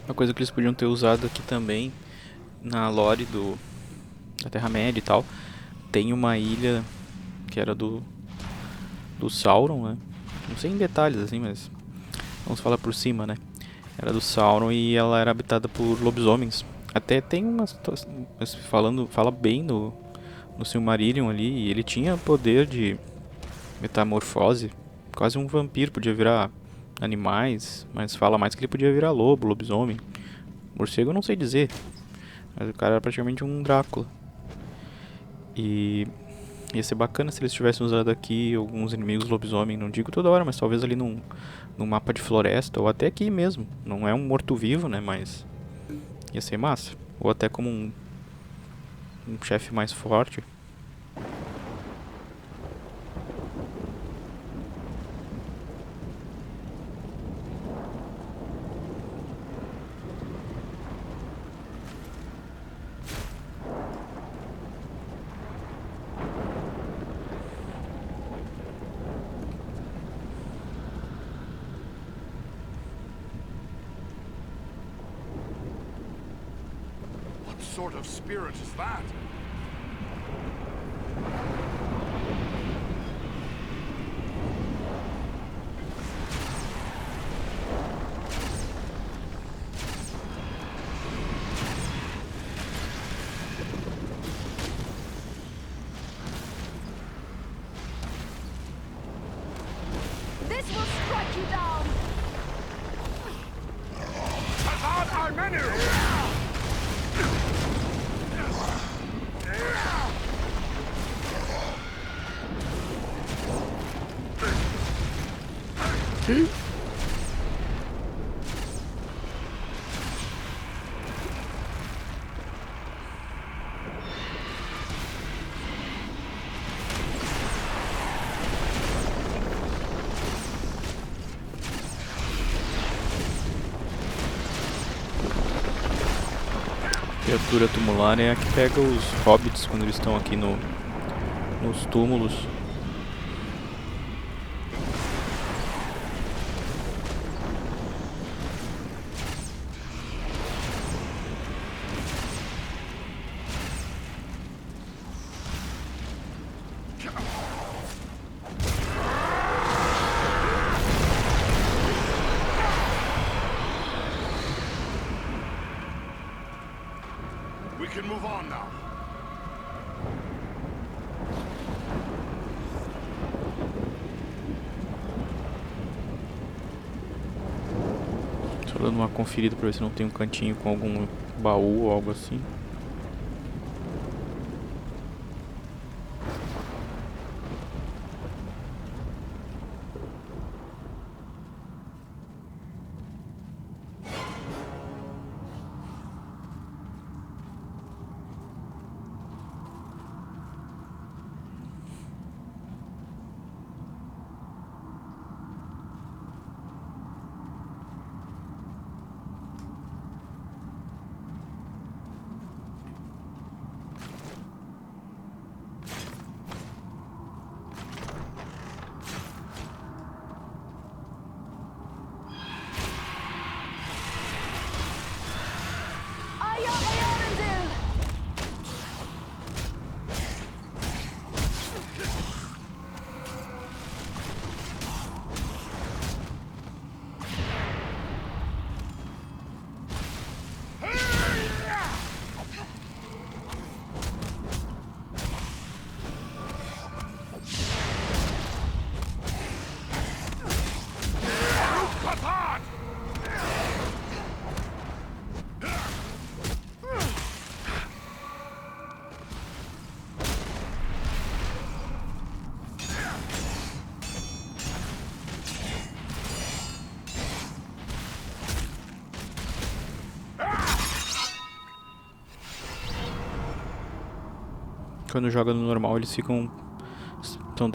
Uma coisa que eles podiam ter usado aqui também, na lore da Terra-média e tal, tem uma ilha que era do Sauron, né? Não sei em detalhes assim, mas vamos falar por cima, né? Era do Sauron e ela era habitada por lobisomens. Até tem fala bem no Silmarillion ali, e ele tinha poder de metamorfose, quase um vampiro, podia virar animais, mas fala mais que ele podia virar lobo, lobisomem. Morcego eu não sei dizer, mas o cara era praticamente um Drácula. E ia ser bacana se eles tivessem usado aqui alguns inimigos lobisomem, não digo toda hora, mas talvez ali num mapa de floresta, ou até aqui mesmo. Não é um morto-vivo, né, mas ia ser massa. Ou até como um chefe mais forte. What sort of spirit is that? This will strike you down! Hazard our menu! Criatura tumular é a que pega os hobbits quando eles estão aqui nos túmulos. We can move on now. Só dando uma conferida pra ver se não tem um cantinho com algum baú ou algo assim. Quando joga no normal eles ficam... Então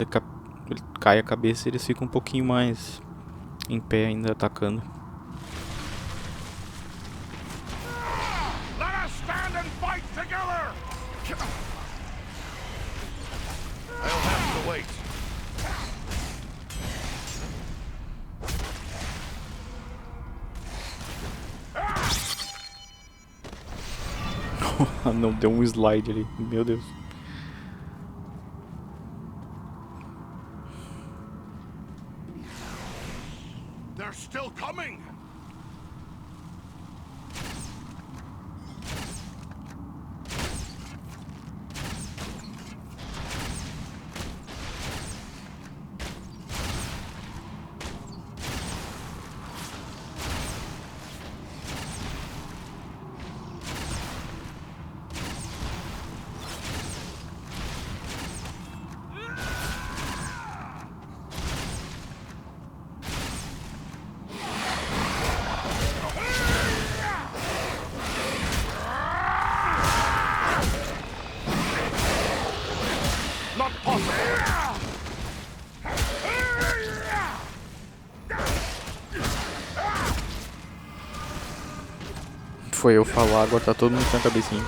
ele cai a cabeça e eles ficam um pouquinho mais em pé ainda atacando. Let us stand and fight together! I'll have to wait. Não, deu um slide ali, meu Deus. Foi eu falar, agora tá todo mundo com a cabecinha.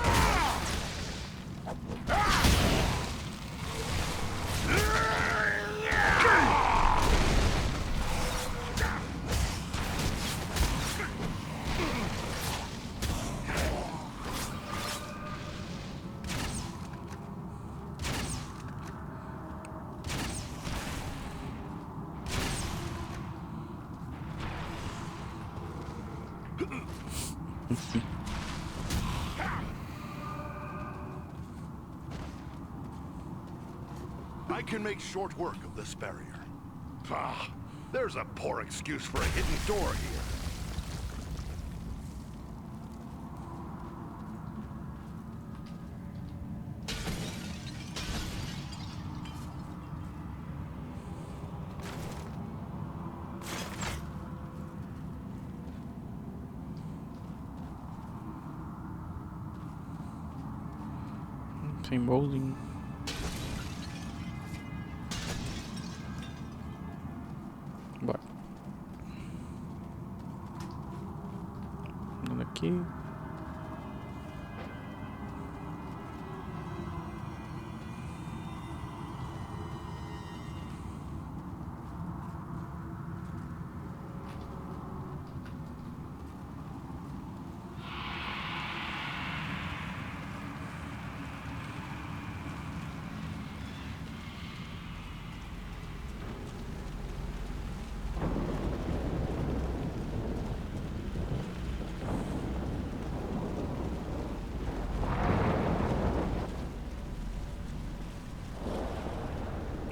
I can make short work of this barrier. Ah, there's a poor excuse for a hidden door here. Sem bowling. Bora. Andando aqui.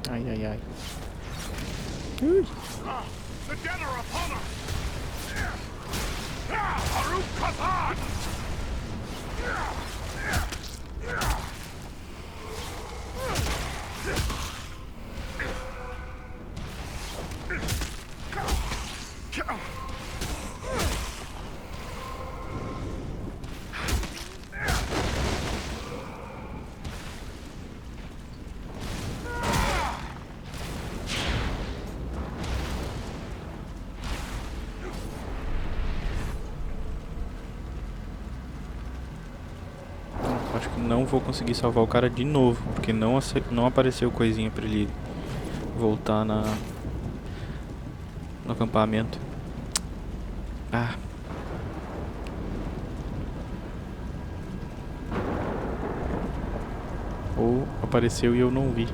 Ai, ai, ai. The dead are upon us! Haruk Kazan! Acho que não vou conseguir salvar o cara de novo, porque não apareceu coisinha pra ele voltar no acampamento. Ah. Ou apareceu e eu não vi.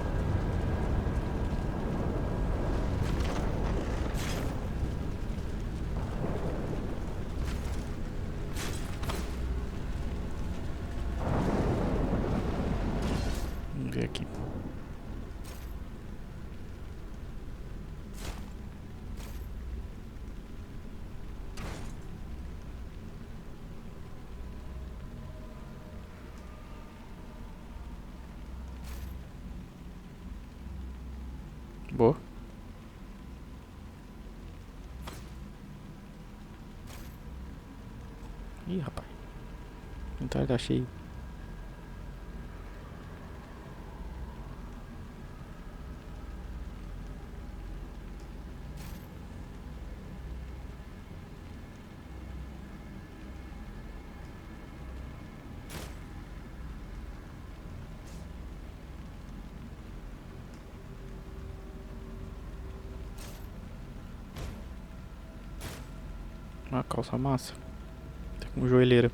Vamos ver aqui. Boa. Ih, rapaz. O inventário tá cheio. Uma calça massa. Tá com joelheira.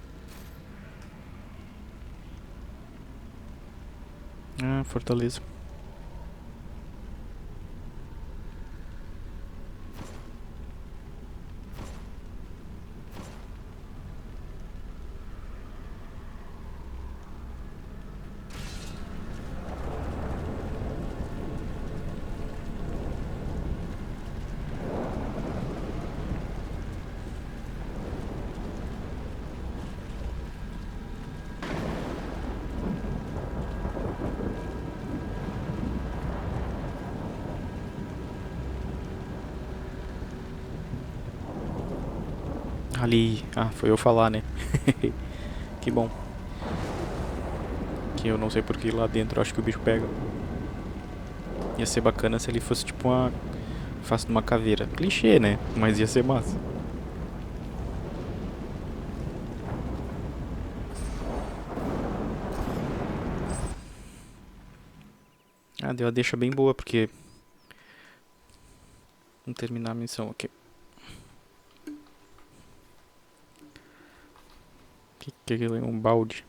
Ah, fortaleza. Ali. Ah, foi eu falar, né? Que bom. Que eu não sei porque lá dentro eu acho que o bicho pega. Ia ser bacana se ele fosse tipo uma face de uma caveira. Clichê, né? Mas ia ser massa. Ah, deu uma deixa bem boa, porque... Vamos terminar a missão aqui. Que aquilo é um balde.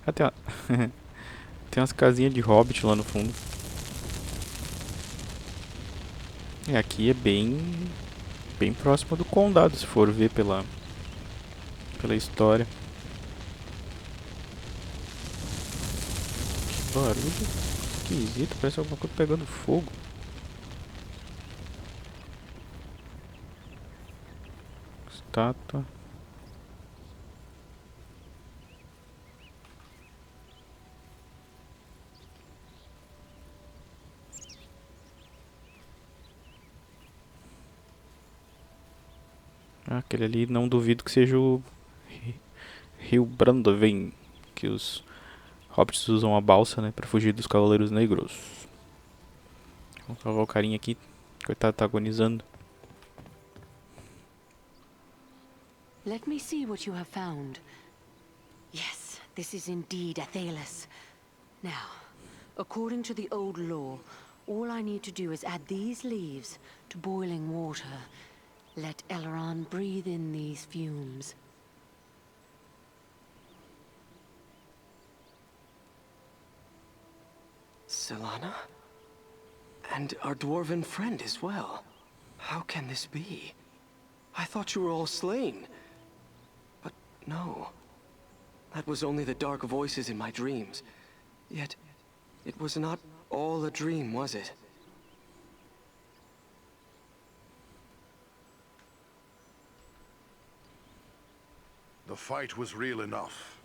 Ah, tem umas casinhas de hobbit lá no fundo. E aqui é bem próximo do condado, se for ver pela história. Que barulho esquisito, parece alguma coisa pegando fogo. Estátua. Ah, aquele ali não duvido que seja o Rio Brandoven, que os hobbits usam a balsa, né, pra fugir dos cavaleiros negros. Vamos salvar o carinha aqui, coitado, tá agonizando. Let me see what you have found. Yes, this is indeed Athelas. Now, according to the old law, all I need to do is add these leaves to boiling water. Let Elrond breathe in these fumes. Selana? And our dwarven friend as well. How can this be? I thought you were all slain. But no. That was only the dark voices in my dreams. Yet, it was not all a dream, was it? The fight was real enough.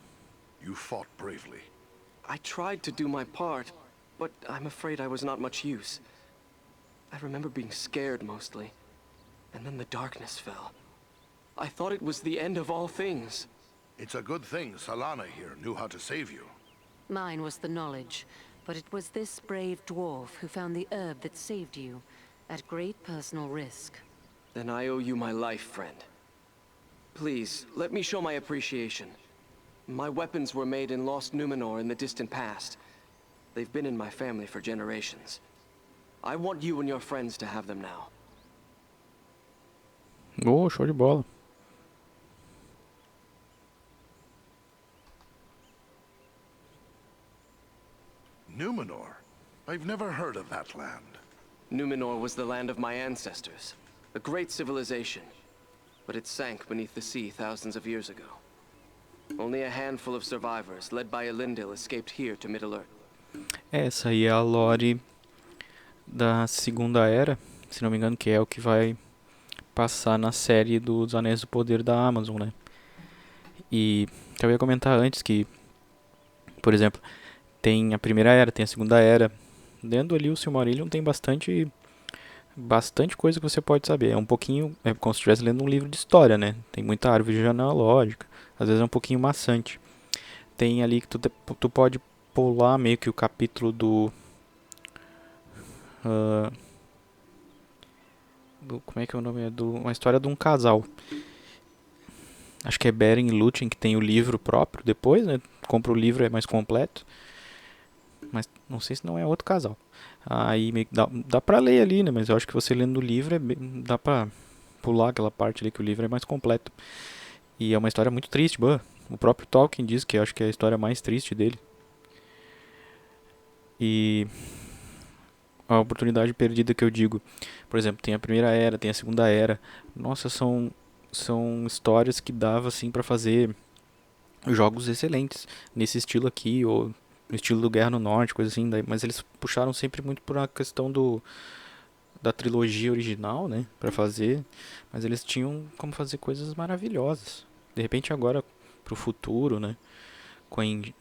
You fought bravely. I tried to do my part, but I'm afraid I was not much use. I remember being scared mostly, and then the darkness fell. I thought it was the end of all things. It's a good thing Salana here knew how to save you. Mine was the knowledge, but it was this brave dwarf who found the herb that saved you, at great personal risk. Then I owe you my life, friend. Please, let me show my appreciation. My weapons were made in Lost Numenor in the distant past. They've been in my family for generations. I want you and your friends to have them now. Oh, show de bola. Numenor? I've never heard of that land. Numenor was the land of my ancestors. A great civilization. But it sank beneath the sea thousands of years ago. Only a handful of survivors, led by Elendil, escaped here to Middle-earth. Essa aí é a lore da Segunda Era, se não me engano, que é o que vai passar na série dos Anéis do Poder da Amazon, né? E eu ia comentar antes que, por exemplo, tem a Primeira Era, tem a Segunda Era. Lendo ali o Silmarillion tem bastante coisa que você pode saber. É um pouquinho, é como se estivesse lendo um livro de história, né? Tem muita árvore genealógica, às vezes é um pouquinho maçante. Tem ali que tu pode pular meio que o capítulo como é que é o nome? É uma história de um casal. Acho que é Beren e Lúthien, que tem o livro próprio depois, né? Compra o livro, é mais completo. Mas não sei se não é outro casal. Aí meio que dá pra ler ali, né? Mas eu acho que você lendo o livro dá pra pular aquela parte ali que o livro é mais completo. E é uma história muito triste, boa. O próprio Tolkien diz que eu acho que é a história mais triste dele. E a oportunidade perdida que eu digo, por exemplo, tem a Primeira Era, tem a Segunda Era. Nossa, são histórias que dava assim pra fazer jogos excelentes nesse estilo aqui, ou no estilo do Guerra no Norte, coisa assim. Mas eles puxaram sempre muito por uma questão da trilogia original, né, pra fazer. Mas eles tinham como fazer coisas maravilhosas. De repente agora, pro futuro, né,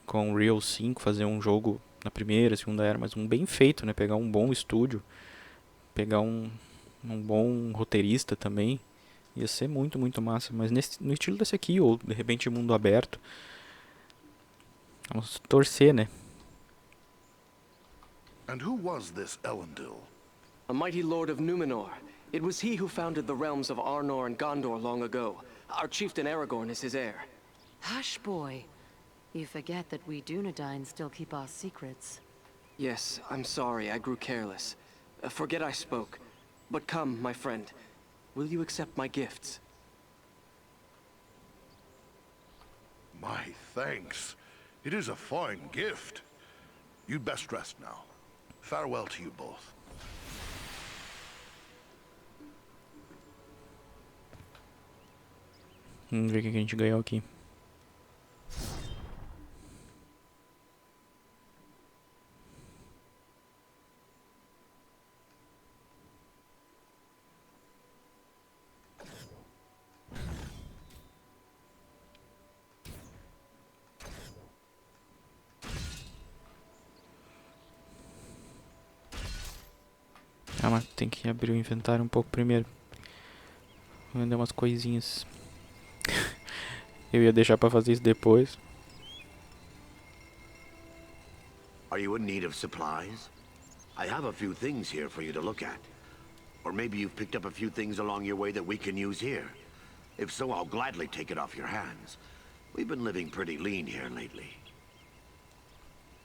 com Real 5, fazer um jogo na Primeira, Segunda Era, mas um bem feito, né, pegar um bom estúdio, pegar um bom roteirista também. Ia ser muito massa, mas no estilo desse aqui, ou de repente mundo aberto. Vamos torcer, né? And who was this Elendil? a mighty lord of Numenor. It was he who founded the realms of Arnor and Gondor long ago. Our chieftain Aragorn is his heir. Hush, boy. You forget that we Dunedain still keep our secrets. Yes, I'm sorry, I grew careless. Forget I spoke. But come, my friend. Will you accept my gifts? My thanks. It is a fine gift. You'd best rest now. Farewell to you both. Vamos ver o que a gente ganhou aqui. Ah, mas tem que abrir o inventário um pouco primeiro. Vou vender umas coisinhas. Eu ia deixar pra fazer isso depois. Are you in need of supplies? I have a few things here for you to look at. Or maybe you've picked up a few things along your way that we can use here. If so, I'll gladly take it off your hands. We've been living pretty lean here lately.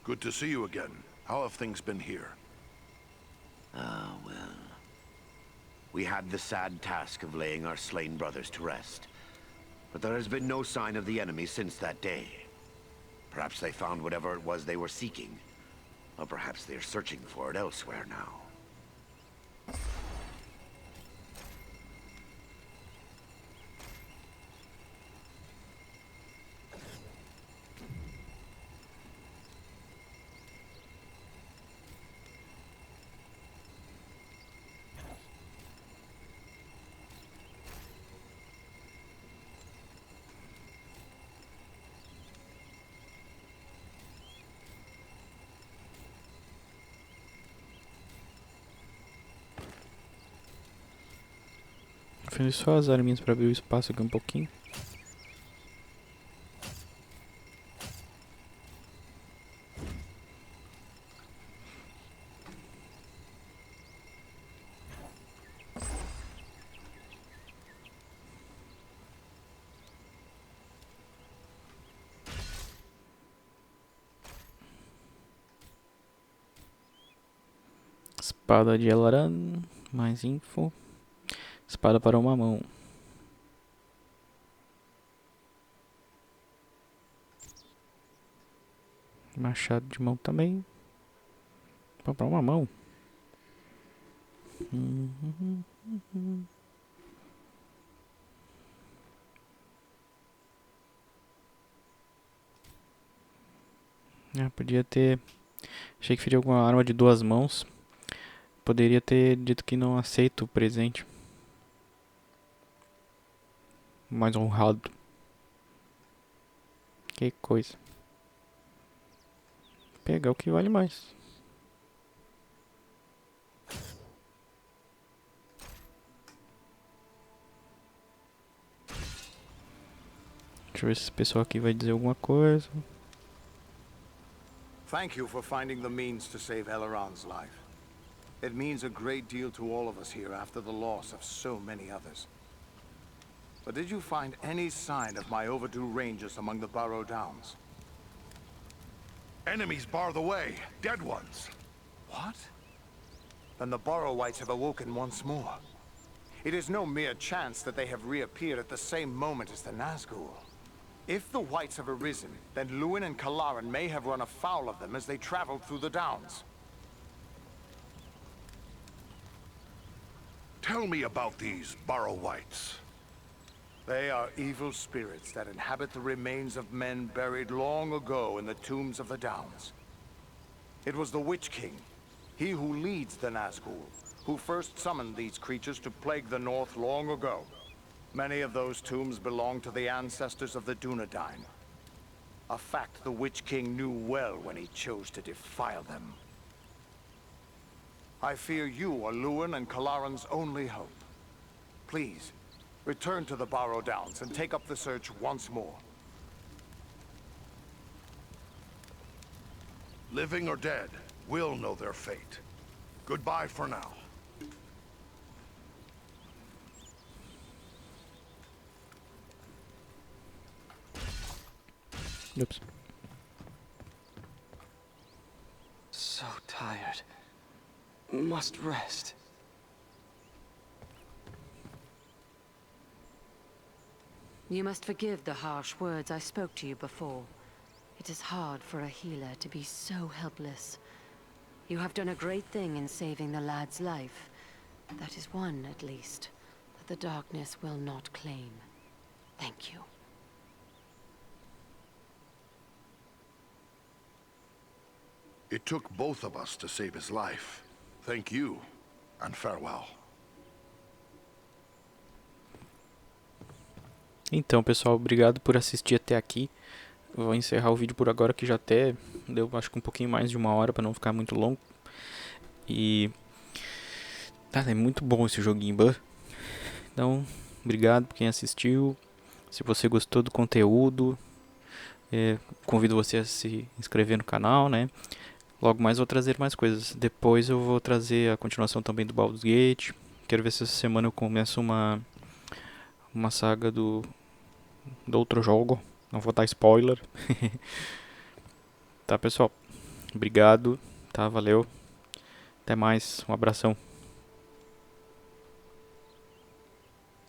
Good to see you again. How have things been here? Ah, well. We had the sad task of laying our slain brothers to rest. But there has been no sign of the enemy since that day. Perhaps they found whatever it was they were seeking. Or perhaps they're searching for it elsewhere now. Fiz só as arminhas pra abrir o espaço aqui um pouquinho. Espada de Elaran, mais info. Espada para uma mão. Machado de mão também. Para uma mão. Podia ter. Achei que queria alguma arma de duas mãos. Poderia ter dito que não aceito o presente. Mais honrado. Que coisa. Pegar o que vale mais. Deixa eu ver se esse pessoal aqui vai dizer alguma coisa. Thank you for finding the means to save Eleron's life. It means a great deal to all of us here after the loss of so many others. But did you find any sign of my overdue rangers among the Burrow Downs? Enemies bar the way. Dead ones. What? Then the Borrowites have awoken once more. It is no mere chance that they have reappeared at the same moment as the Nazgul. If the Whites have arisen, then Lúin and Kalaran may have run afoul of them as they traveled through the Downs. Tell me about these Borrowites. They are evil spirits that inhabit the remains of men buried long ago in the tombs of the Downs. It was the Witch King, he who leads the Nazgul, who first summoned these creatures to plague the North long ago. Many of those tombs belong to the ancestors of the Dunedain. A fact the Witch King knew well when he chose to defile them. I fear you are Lúin and Kalaran's only hope. Please, return to the Barrow Downs and take up the search once more. Living or dead, we'll know their fate. Goodbye for now. Ups. So tired. Must rest. You must forgive the harsh words I spoke to you before. It is hard for a healer to be so helpless. You have done a great thing in saving the lad's life. That is one, at least, that the darkness will not claim. Thank you. It took both of us to save his life. Thank you, and farewell. Então, pessoal, obrigado por assistir até aqui. Vou encerrar o vídeo por agora, que já até deu, acho que um pouquinho mais de 1 hora, para não ficar muito longo. E... é muito bom esse joguinho, Então, obrigado por quem assistiu. Se você gostou do conteúdo, convido você a se inscrever no canal, né? Logo mais vou trazer mais coisas. Depois eu vou trazer a continuação também do Baldur's Gate. Quero ver se essa semana eu começo uma saga do outro jogo. Não vou dar spoiler. Tá, pessoal? Obrigado. Tá, valeu. Até mais. Um abração.